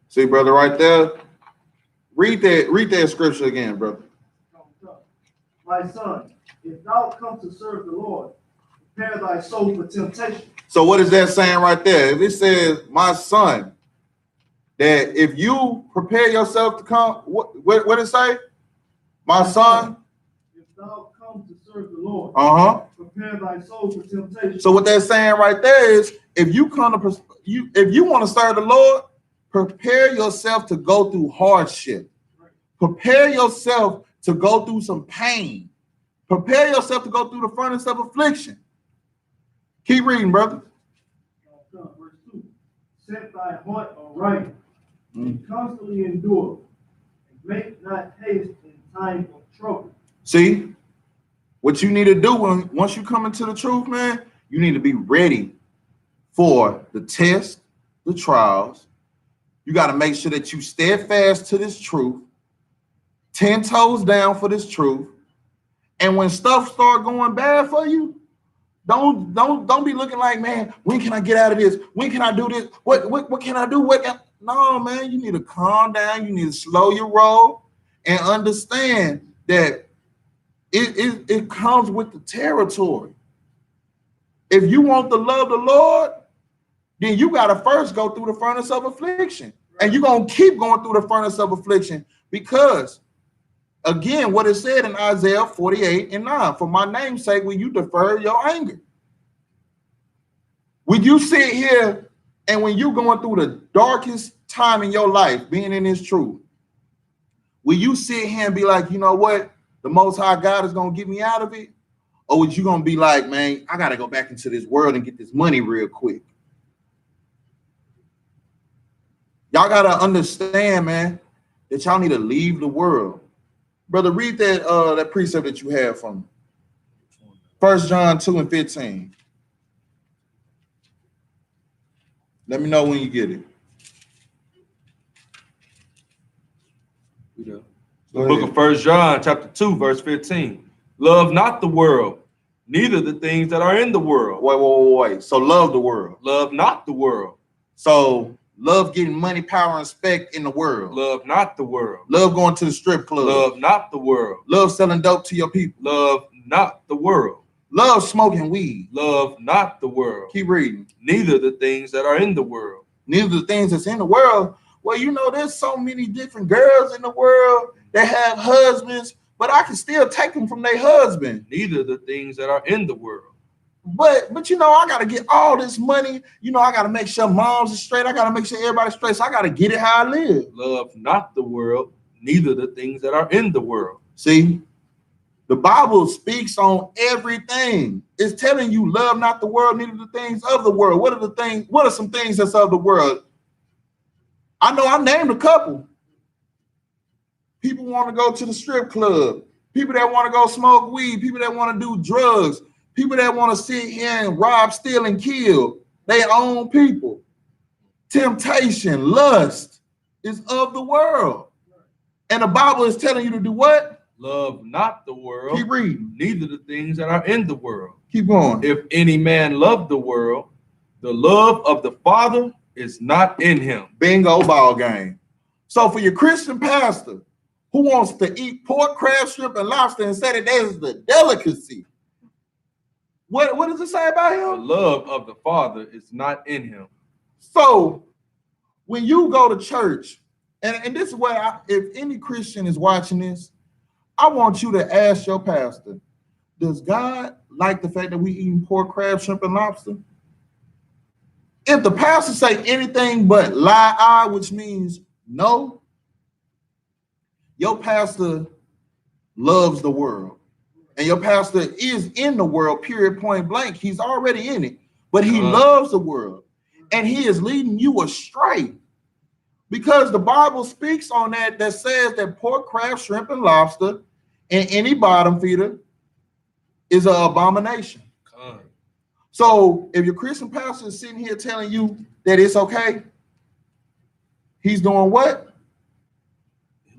See, brother, right there. Read that scripture again, brother. My son, if thou come to serve the Lord, prepare thy soul for temptation. So what is that saying right there? If it says, my son, that if you prepare yourself to come, what did it say? My son. If thou come to serve the Lord, prepare thy soul for temptation. So what they're saying right there is, if you want to serve the Lord, prepare yourself to go through hardship. Prepare yourself to go through some pain. Prepare yourself to go through the furnace of affliction. Keep reading, brother. Verse 2. Set thy heart aright, and constantly endure, and make not haste in time of trouble. See, what you need to do once you come into the truth, man, you need to be ready for the test, the trials. You got to make sure that you steadfast to this truth, 10 toes down for this truth. And when stuff start going bad for you, don't be looking like, man, when can I get out of this? When can I do this? What can I do? No, man, you need to calm down. You need to slow your roll and understand that it comes with the territory. If you want to love the Lord, then you got to first go through the furnace of affliction. And you're going to keep going through the furnace of affliction because, again, what it said in Isaiah 48:9, for my name's sake, will you defer your anger? When you sit here and when you're going through the darkest time in your life, being in this truth, will you sit here and be like, you know what? The Most High God is going to get me out of it? Or would you going to be like, man, I got to go back into this world and get this money real quick? Y'all got to understand, man, that y'all need to leave the world. Brother, read that precept that you have from me. 1 John 2:15. Let me know when you get it. The book of 1 John, chapter 2, verse 15. Love not the world, neither the things that are in the world. Wait. So love the world. Love not the world. So love getting money, power, and respect in the world. Love not the world. Love going to the strip club. Love not the world. Love selling dope to your people. Love not the world. Love smoking weed. Love not the world. Keep reading. Neither the things that are in the world. Neither the things that's in the world. Well, you know, there's so many different girls in the world that have husbands, but I can still take them from their husband. Neither the things that are in the world. But you know, I got to get all this money. You know, I got to make sure moms are straight. I got to make sure everybody's straight. So I got to get it how I live. Love not the world, neither the things that are in the world. See, the Bible speaks on everything. It's telling you, love not the world, neither the things of the world. What are the things? What are some things that's of the world? I know I named a couple. People want to go to the strip club. People that want to go smoke weed. People that want to do drugs. People that want to sit here and rob, steal, and kill their own people. Temptation, lust is of the world. And the Bible is telling you to do what? Love not the world. Keep reading. Neither the things that are in the world. Keep going. If any man love the world, the love of the Father is not in him. Bingo, ball game. So for your Christian pastor who wants to eat pork, crab, shrimp, and lobster and say that that is the delicacy, what does it say about The him? love of the Father is not in him. So when you go to church, and this is where if any Christian is watching this, I want you to ask your pastor, does God like the fact that we eating pork, crab, shrimp, and lobster? If the pastor say anything but lie, which means no, your pastor loves the world. And your pastor is in the world, period, point blank. He's already in it, but he loves the world. And he is leading you astray. Because the Bible speaks on that says that pork, crab, shrimp, and lobster and any bottom feeder is an abomination. So if your Christian pastor is sitting here telling you that it's okay, he's doing what?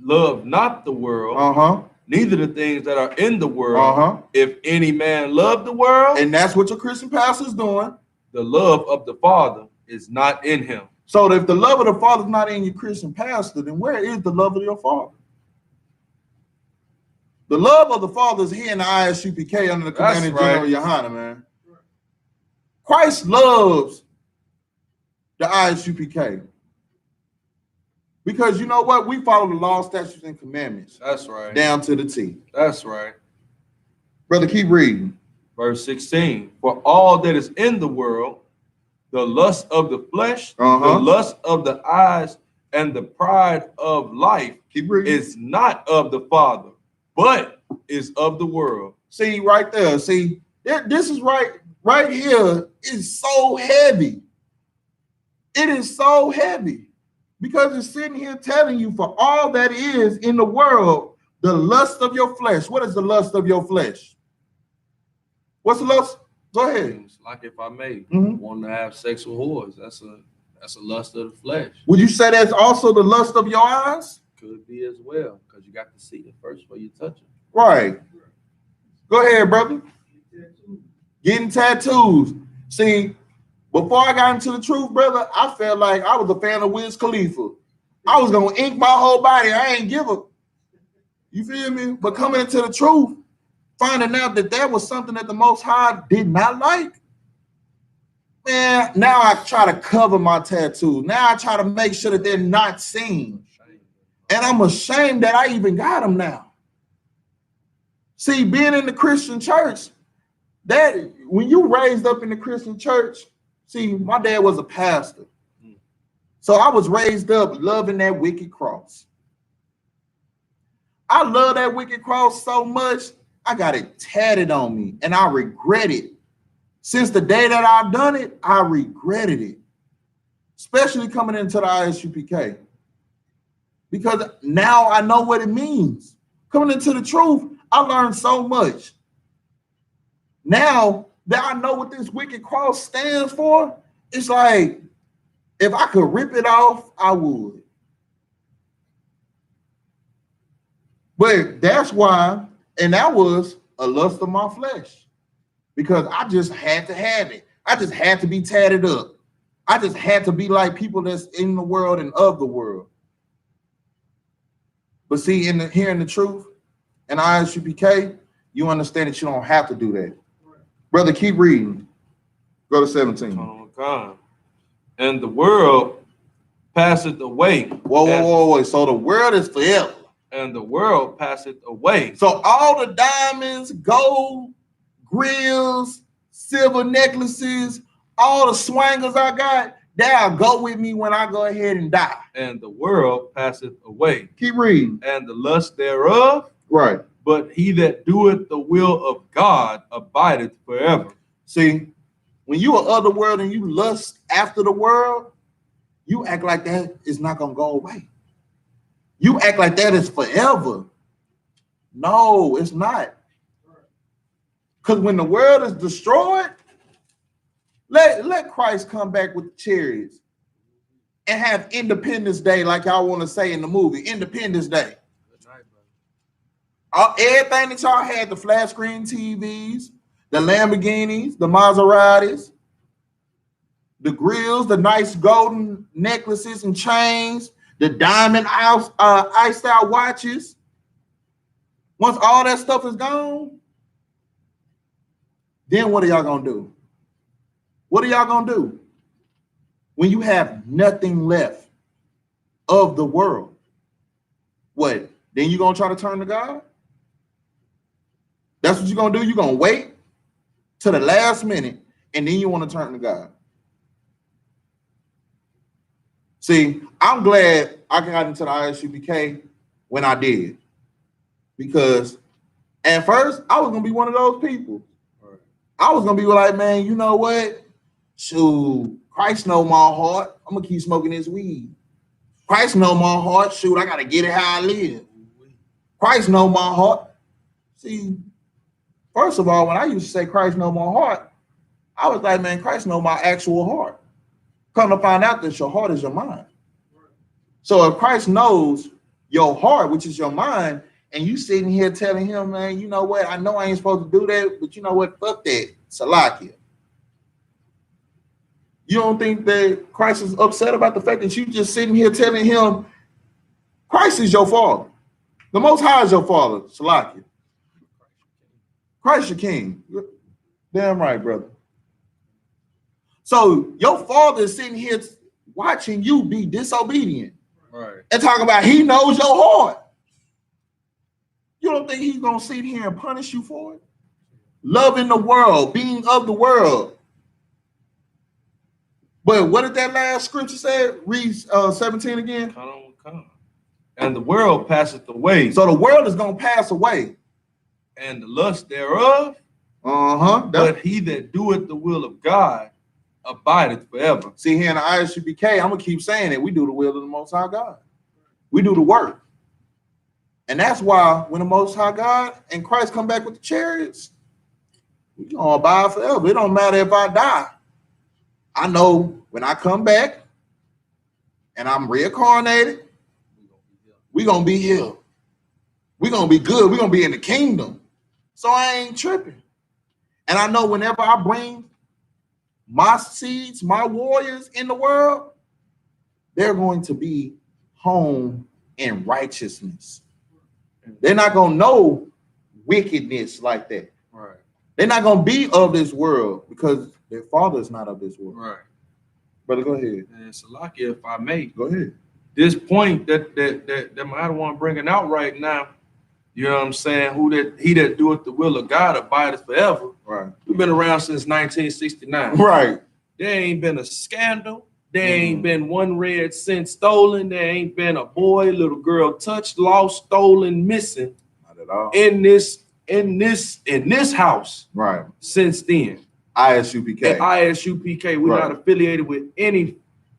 Love not the world, neither the things that are in the world. If any man love the world, and that's what your Christian pastor is doing, the love of the Father is not in him. So if the love of the Father is not in your Christian pastor, then where is the love of your Father? The love of the Father is here in the I.S.U.P.K. under the commanding general of YAHANNA, man. Christ loves the I.S.U.P.K. Because you know what? We follow the law, statutes, and commandments. That's right. Down to the T. That's right. Brother, keep reading. Verse 16. For all that is in the world, the lust of the flesh, the lust of the eyes, and the pride of life is not of the Father, but is of the world. See, right there. See, this is right here is so heavy. It is so heavy because it's sitting here telling you for all that is in the world, the lust of your flesh. What is the lust of your flesh? What's the lust? Go ahead. Like if I may want to have sex with whores, that's a lust of the flesh. Would you say that's also the lust of your eyes? Could be as well, because you got to see it first before you touch it. Right. Go ahead, brother. Getting tattoos. See, before I got into the truth, brother, I felt like I was a fan of Wiz Khalifa. I was gonna ink my whole body. I ain't give a. You feel me? But coming into the truth, finding out that was something that the Most High did not like. Man, now I try to cover my tattoos. Now I try to make sure that they're not seen. And I'm ashamed that I even got them now. See, being in the Christian church, that when you raised up in the Christian church, see, my dad was a pastor. So I was raised up loving that wicked cross. I love that wicked cross so much, I got it tatted on me, and I regret it. Since the day that I've done it, I regretted it, especially coming into the I.S.U.P.K. Because now I know what it means. Coming into the truth, I learned so much. Now that I know what this wicked cross stands for, it's like, if I could rip it off, I would. But that's why, and that was a lust of my flesh. Because I just had to have it. I just had to be tatted up. I just had to be like people that's in the world and of the world. But see, hearing the truth, and I.S.U.P.K, you understand that you don't have to do that. Brother, keep reading. Go to 17. And the world passeth away. Whoa. So the world is forever. And the world passeth away. So all the diamonds, gold, grills, silver necklaces, all the swangers I got, they'll go with me when I go ahead and die. And the world passeth away. Keep reading. And the lust thereof. Right. But he that doeth the will of God abideth forever. See, when you are of the world and you lust after the world, you act like that is not going to go away. You act like that is forever. No, it's not. Because when the world is destroyed, let Christ come back with the chariots and have Independence Day, like y'all want to say in the movie, Independence Day. Everything that y'all had, the flat screen TVs, the Lamborghinis, the Maseratis, the grills, the nice golden necklaces and chains, the diamond iced out watches. Once all that stuff is gone, then what are y'all gonna do? What are y'all gonna do when you have nothing left of the world? What? Then you gonna try to turn to God? That's what you're gonna do? You're gonna wait to the last minute and then you want to turn to God. See, I'm glad I got into the I.S.U.P.K when I did, because at first I was gonna be one of those people. I was gonna be like, man, you know what? Shoot, Christ know my heart. I'm gonna keep smoking this weed. Christ know my heart. Shoot, I gotta get it how I live. Christ know my heart. See, first of all, when I used to say Christ know my heart, I was like, man, Christ know my actual heart. Come to find out that your heart is your mind. So if Christ knows your heart, which is your mind, and you sitting here telling him, man, you know what? I know I ain't supposed to do that, but you know what? Fuck that. Salakia. You don't think that Christ is upset about the fact that you just sitting here telling him Christ is your father? The Most High is your father, Salakia. Christ your king. Damn right, brother. So your father is sitting here watching you be disobedient. Right. And talking about he knows your heart. You don't think he's gonna sit here and punish you for it? Loving the world, being of the world. But what did that last scripture say? Read 17 again. Come. And the world passeth away. So the world is gonna pass away. And the lust thereof. But he that doeth the will of God abideth forever. See, here in the I.S.U.P.K, I'm gonna keep saying it. We do the will of the Most High God. We do the work. And that's why when the Most High God and Christ come back with the chariots, we're gonna abide forever. It don't matter if I die. I know when I come back and I'm reincarnated, we're gonna be here. We're gonna be good. We're gonna be in the kingdom. So I ain't tripping. And I know whenever I bring my seeds, my warriors in the world, they're going to be home in righteousness. They're not going to know wickedness like that. Right. They're not going to be of this world because their father is not of this world. Right. Brother, go ahead. And Salakia, if I may. Go ahead. This point that I don't want bringing out right now, you know what I'm saying? He that doeth the will of God abideth forever. Right. We've been around since 1969. Right. There ain't been a scandal. There ain't been one red cent stolen. There ain't been a boy, little girl touched, lost, stolen, missing. Not at all. In this house. Right. Since then. I.S.U.P.K. I.S.U.P.K. We're not affiliated with any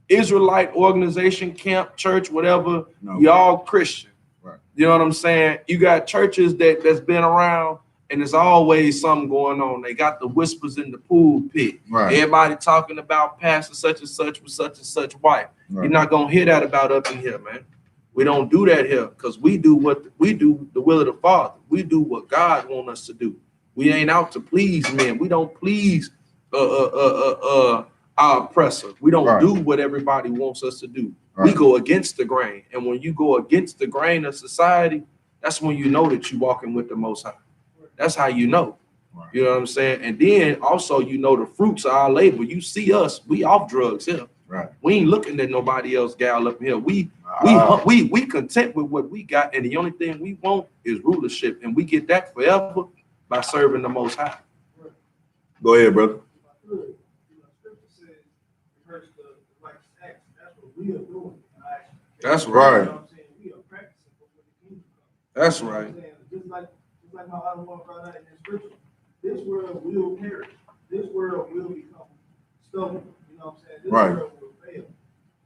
Israelite organization, camp, church, whatever. No. Y'all Christian. Right. You know what I'm saying? You got churches that's been around and there's always something going on. They got the whispers in the pulpit. Right. Everybody talking about pastor such and such with such and such wife. Right. You're not gonna hear that about up in here, man. We don't do that here because we do the will of the Father. We do what God wants us to do. We ain't out to please men. We don't please our oppressor. We don't do what everybody wants us to do. Right. We go against the grain. And when you go against the grain of society, that's when you know that you're walking with the Most High. That's how you know. Right. You know what I'm saying? And then also, you know, the fruits of our labor. You see us, we off drugs here. Right. We ain't looking at nobody else gal up here. We content with what we got. And the only thing we want is rulership. And we get that forever by serving the Most High. Go ahead, brother. Scripture says, like we are doing it. Actually. That's You right. know what I'm saying? We are practicing before the kingdom comes. That's You know what right. I'm saying? Just like my other one brought out in this scripture, this world will perish. This world will become stubborn. You know what I'm saying? This Right. world will fail.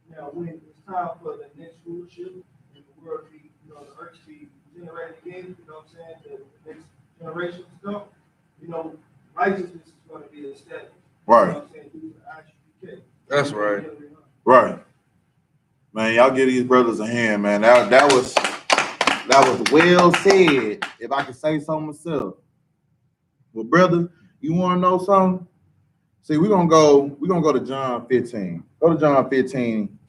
Now, when it's time for the next rulership and the world be, you know, the earth be generated again, you know what I'm saying? The next generations come, you know, righteousness is going to be established. Right. You know what I'm saying? Due to the I.S.U.P.K. That's right. Right. Man, y'all give these brothers a hand, man. That was well said, if I could say so myself. Well, brother, you want to know something? See, we're gonna go to John 15. Go to John 15,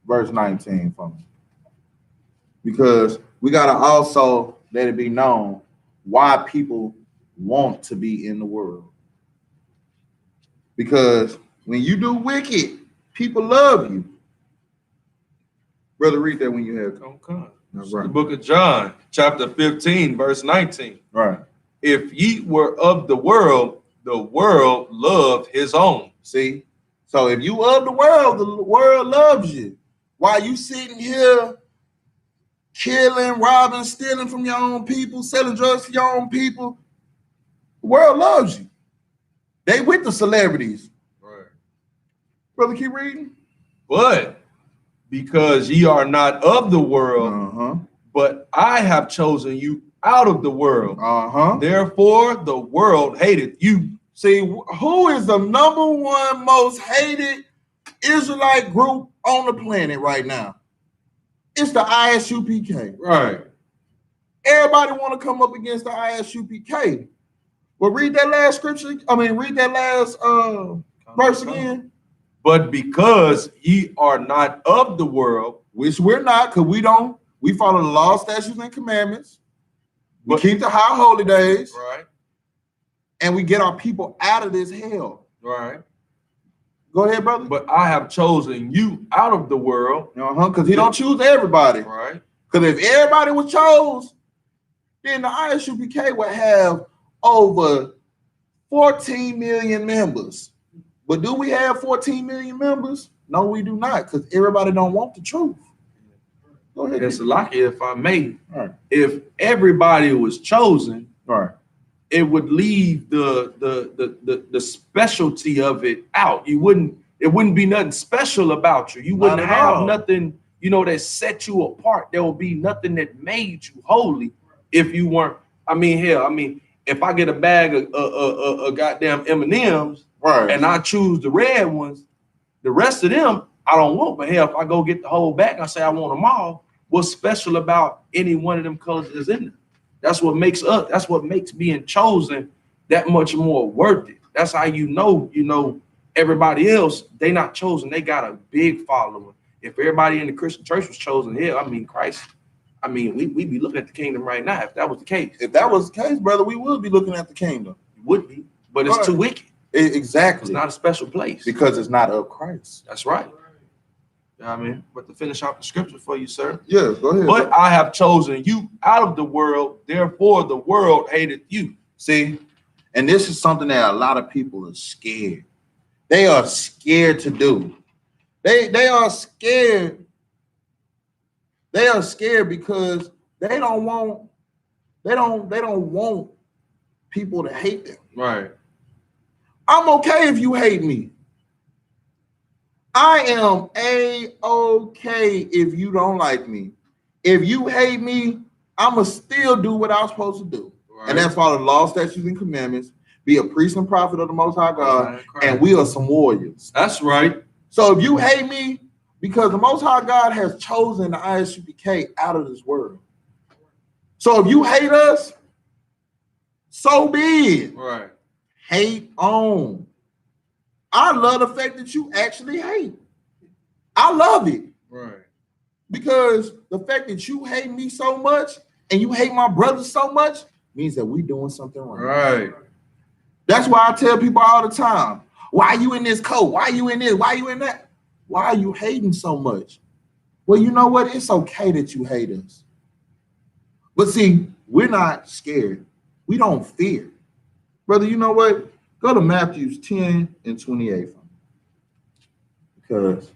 verse 19 for me. Because we gotta also let it be known why people want to be in the world. Because when you do wicked, people love you. Brother, read that when you have. Come. That's The right. book of John, chapter 15, verse 19. Right. If ye were of the world loved his own. See? So if you of the world loves you. Why you sitting here killing, robbing, stealing from your own people, selling drugs to your own people? The world loves you. They with the celebrities. Right. Brother, keep reading. But because ye are not of the world, but I have chosen you out of the world. Therefore, the world hated you. See, who is the number one most hated Israelite group on the planet right now? It's the I.S.U.P.K. Right. Everybody want to come up against the I.S.U.P.K. Well, read that last scripture. Read that last verse again. But because ye are not of the world, which we're not, because we follow the law, statutes, and commandments. We keep the high holy days. Right. And we get our people out of this hell. Right. Go ahead, brother. But I have chosen you out of the world. Because he don't choose everybody. Right. Because if everybody was chose, then the I.S.U.P.K. would have over 14 million members. But do we have 14 million members? No, we do not, because everybody don't want the truth. Go ahead. It's lucky, if I may. Right. If everybody was chosen, right, it would leave the specialty of it out. It wouldn't be nothing special about you. You wouldn't have nothing, that set you apart. There will be nothing that made you holy if you weren't. If I get a bag of goddamn M&Ms, right, and I choose the red ones, the rest of them I don't want. But hell, if I go get the whole bag, I say I want them all. What's special about any one of them colors that's in there? That's what makes us. That's what makes being chosen that much more worth it. That's how you know. Everybody else, they not chosen. They got a big following. If everybody in the Christian church was chosen, Christ. We'd be looking at the kingdom right now if that was the case. If that was the case, brother, we would be looking at the kingdom. It would be, but it's too wicked. Exactly. It's not a special place. Because it's not of Christ. That's right. But to finish off the scripture for you, sir. Yeah, go ahead. But I have chosen you out of the world, therefore the world hated you. See, and this is something that a lot of people are scared. They are scared to do. They are scared. They are scared because they don't want people to hate them. Right. I'm okay if you hate me. I am A-okay if you don't like me. If you hate me, I'ma still do what I'm supposed to do. Right. And that's follow the law, statutes, and commandments, be a priest and prophet of the Most High God, and we are some warriors. That's right. So if you hate me, because the Most High God has chosen the I.S.U.P.K. out of this world. So if you hate us, so be it. Right. Hate on. I love the fact that you actually hate. I love it. Right. Because the fact that you hate me so much and you hate my brother so much means that we doing something wrong. Right. That's why I tell people all the time, why are you in this coat? Why are you in this? Why are you in that? Why are you hating so much? Well, you know what? It's okay that you hate us. But see, we're not scared. We don't fear. Brother, you know what? Go to Matthew 10 and 28. Because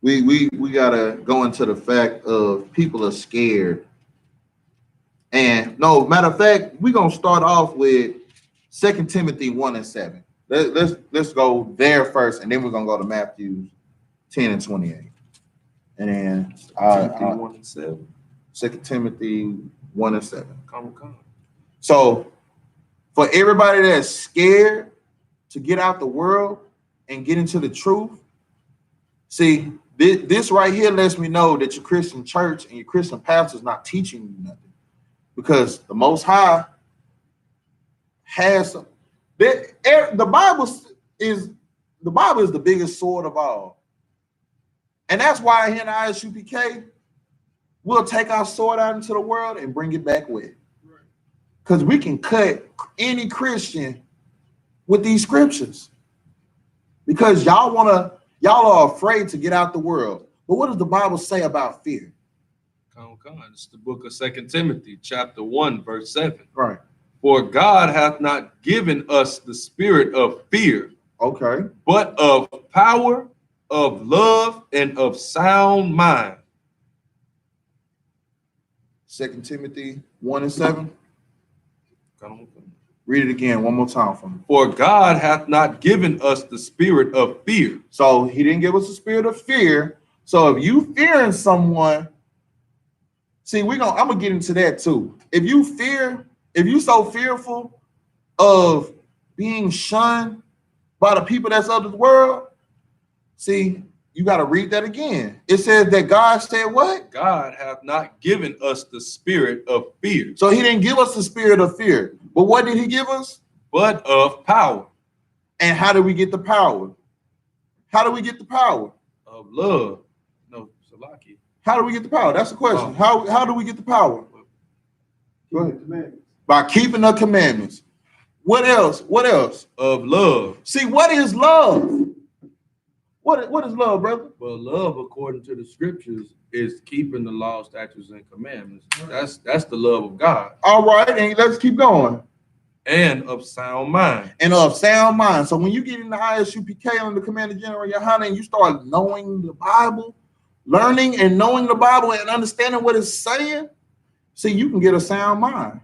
we gotta go into the fact of people are scared. And no, matter of fact, we're gonna start off with 2 Timothy 1:7. Let's go there first, and then we're gonna go to Matthew 10:28. And then 1:7. 2 Timothy 1:7. Come. So for everybody that's scared to get out the world and get into the truth, see, this right here lets me know that your Christian church and your Christian pastor is not teaching you nothing, because the Most High has some. The Bible is the biggest sword of all, and that's why here in I.S.U.P.K. we'll take our sword out into the world and bring it back with, because we can cut any Christian with these scriptures, because y'all are afraid to get out the world. But what does the Bible say about fear? Come. It's the book of 2 Timothy, chapter 1, verse 7. Right. For God hath not given us the spirit of fear, Okay. but of power, of love, and of sound mind. 2 Timothy 1:7. Come. Read it again one more time for me. For God hath not given us the spirit of fear. So he didn't give us a spirit of fear. So if you fearing someone, see, I'm gonna get into that too. If you so fearful of being shunned by the people that's of the world, see, you got to read that again. It says that God said what? God hath not given us the spirit of fear. So he didn't give us the spirit of fear. But what did he give us? But of power. And how do we get the power? How do we get the power? Of love. No, Salaki. How do we get the power? That's the question. Oh. How do we get the power? Go ahead. Commandments. By keeping the commandments. What else? What else? Of love. See, what is love? What is love, brother? Well, love, according to the scriptures, is keeping the law, statutes, and commandments. That's the love of God. All right, and let's keep going. And of sound mind. And of sound mind. So when you get into I.S.U.P.K. under the Commander General YAHANNA and you start knowing the Bible, learning and knowing the Bible and understanding what it's saying, see, you can get a sound mind.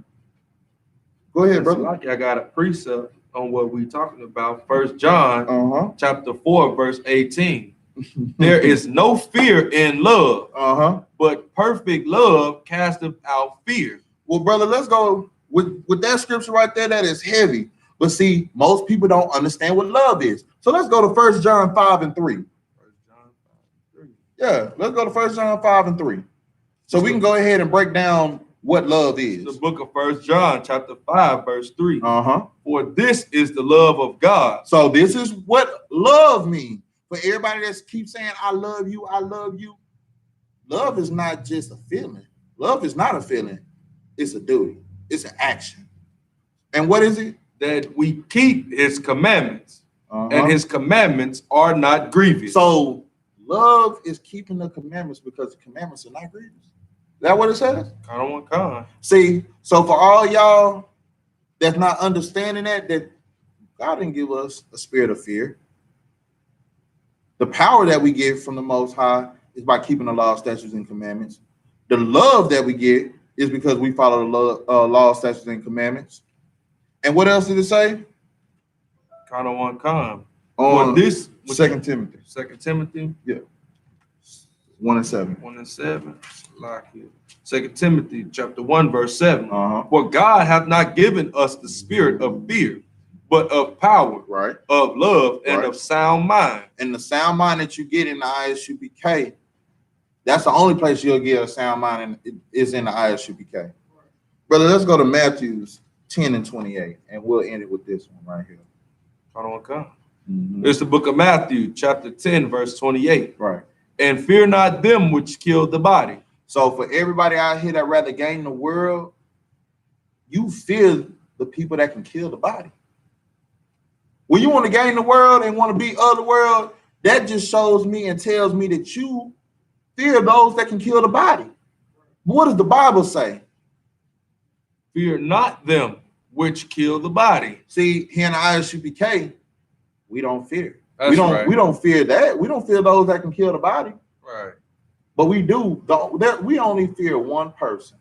Go ahead, brother. Like I got a precept on what we're talking about. 1 John chapter 4, verse 18. There is no fear in love, but perfect love casteth out fear. Well, brother, let's go with that scripture right there. That is heavy. But see, most people don't understand what love is. So let's go to 1 John 5:3. 1 John 5:3. Yeah, let's go to 1 John 5:3. So we can go ahead and break down what love is. The book of 1 John chapter 5, verse 3. For this is the love of God. So this is what love means. For everybody that keeps saying, I love you, I love you. Love is not just a feeling. Love is not a feeling. It's a duty. It's an action. And what is it? That we keep his commandments. And his commandments are not grievous. So love is keeping the commandments because the commandments are not grievous. Is that what it says? See, so for all y'all that's not understanding that God didn't give us a spirit of fear. The power that we get from the Most High is by keeping the law, statutes, and commandments. The love that we get is because we follow the law, statutes, and commandments. And what else did it say? On this 2 Timothy. 2 Timothy? Yeah. 1:7. 1:7. Like it. 2 Timothy chapter 1, verse 7. For God hath not given us the spirit of fear, but of power, of love, and of sound mind. And the sound mind that you get in the I.S.U.P.K, that's the only place you'll get a sound mind is in the I.S.U.P.K. Brother, let's go to Matthew 10:28, and we'll end it with this one right here. It's the book of Matthew, chapter 10, verse 28. And fear not them which kill the body. So for everybody out here that rather gain the world, you fear the people that can kill the body. When you want to gain the world and want to be of the world, that just shows me and tells me that you fear those that can kill the body. But what does the Bible say? Fear not them which kill the body. See, here in the I.S.U.P.K, we don't fear. That's we don't fear that. We don't fear those that can kill the body. Right. But we only fear one person.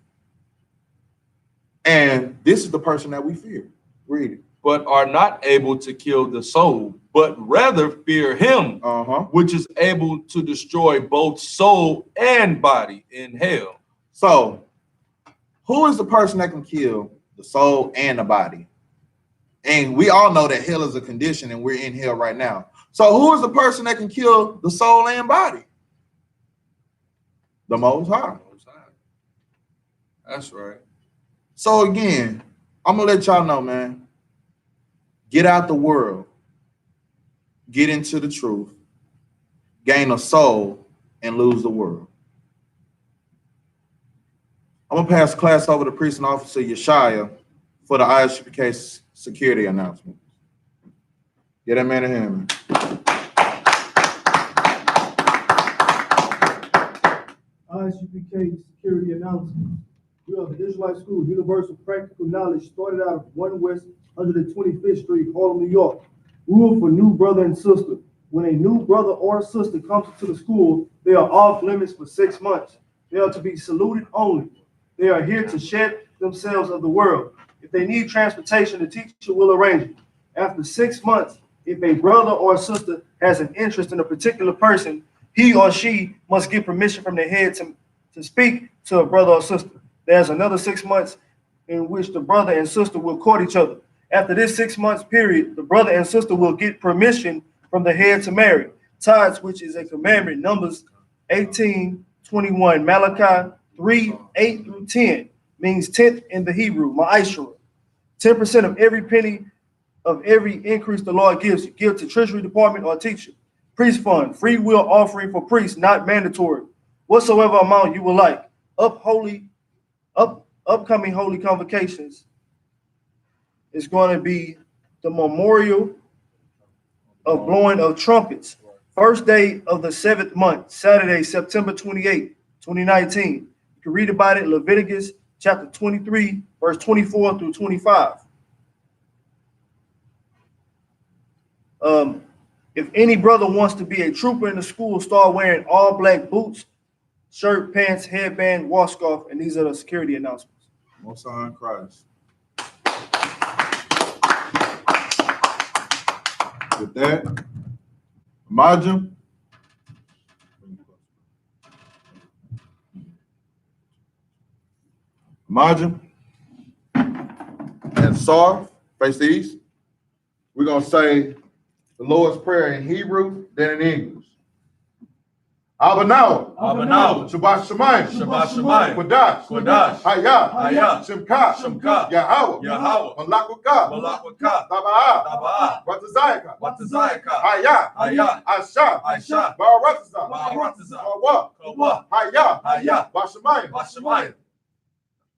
And this is the person that we fear. Read it. But are not able to kill the soul, but rather fear him, which is able to destroy both soul and body in hell. So, who is the person that can kill the soul and the body? And we all know that hell is a condition and we're in hell right now. So, who is the person that can kill the soul and body? The Most High. That's right. So, again, I'm going to let y'all know, man. Get out the world, get into the truth, gain a soul, and lose the world. I'm going to pass the class over to Precinct Officer Yeshaya for the I.S.U.P.K security announcement. Get that man a hand. I.S.U.P.K security announcement. We are the Israelite School of Universal Practical Knowledge, started out of 1 West 125th Street, Harlem, New York. Rule for new brother and sister. When a new brother or sister comes to the school, they are off limits for 6 months. They are to be saluted only. They are here to shed themselves of the world. If they need transportation, the teacher will arrange it. After 6 months, if a brother or sister has an interest in a particular person, he or she must get permission from the head to speak to a brother or sister. There's another 6 months in which the brother and sister will court each other. After this 6 months period, the brother and sister will get permission from the head to marry. Tithes, which is a commandment, Numbers 18:21, Malachi 3:8-10, means 10th in the Hebrew, ma'ashra. 10% of every penny of every increase the Lord gives you. Give to Treasury Department or teacher. Priest fund, free will offering for priests, not mandatory. Whatsoever amount you would like. Upcoming holy convocations is going to be the memorial of blowing of trumpets. First day of the 7th month, Saturday, September 28, 2019. You can read about it in Leviticus chapter 23, verse 24 through 25. If any brother wants to be a trooper in the school, start wearing all black boots, shirt, pants, headband, washcloth, and these are the security announcements. Most High in Christ. With that, Majum. And Sarf, face the east. We're going to say the Lord's Prayer in Hebrew, then in English. Abanawa. Shabbat Shemayim. Kodash. Hayah. Shimka. Yahweh. Malakukah. Taba'ah. Watazayaka. Hayah. Ashab. Baratazah. Kawa. Hayah. Bashemayim.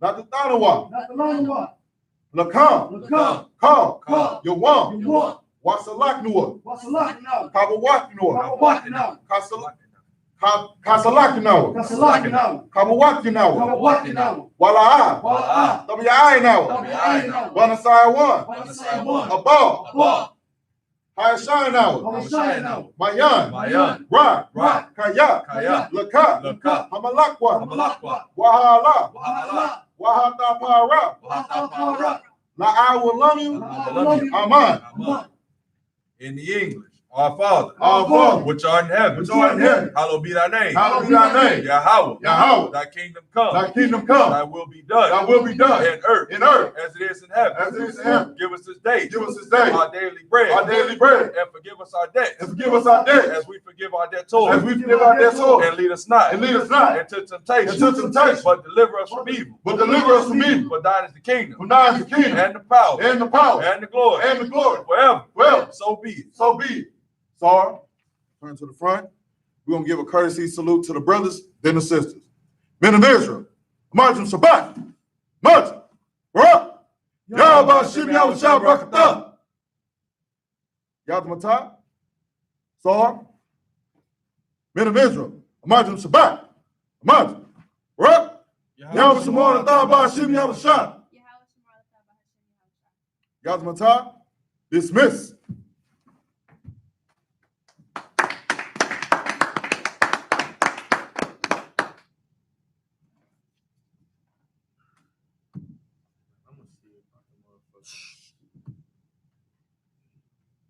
Natatanawa. Lakam. Ka. Yawam. Wasalaknua. Kabawaknua. Kasalaknua. Kabawaknua. Wala'a. Tabi'aynawa. Wanasaiwan. Abal. Hayashaynawa. Mayan. Ra. Kaya. Laka. Hamalakwa. Wahala. Wahatapara. I will love you. Amen. In the English, our Father, which art in heaven, hallowed be thy name. Yahweh, thy kingdom come. Thy will be done. In earth, as it is in heaven. Give us this day. Our daily bread. And forgive us our debts. As we forgive our debtors. And lead us not into temptation. But deliver us from evil. For thine is the kingdom. And the power. And the glory. Forever. So be it. Sarah, turn to the front. We're going to give a courtesy salute to the brothers, then the sisters. Men of Israel, Marjum Shabbat, Marjum, Barak, Yahweh Shim Yahweh Shabbat, Yadmatah, Sarah, men of Israel, Marjum Shabbat, Marjum, Barak, Yahweh Shimon Atah Shim Yahweh Shabbat, Yadmatah, dismiss.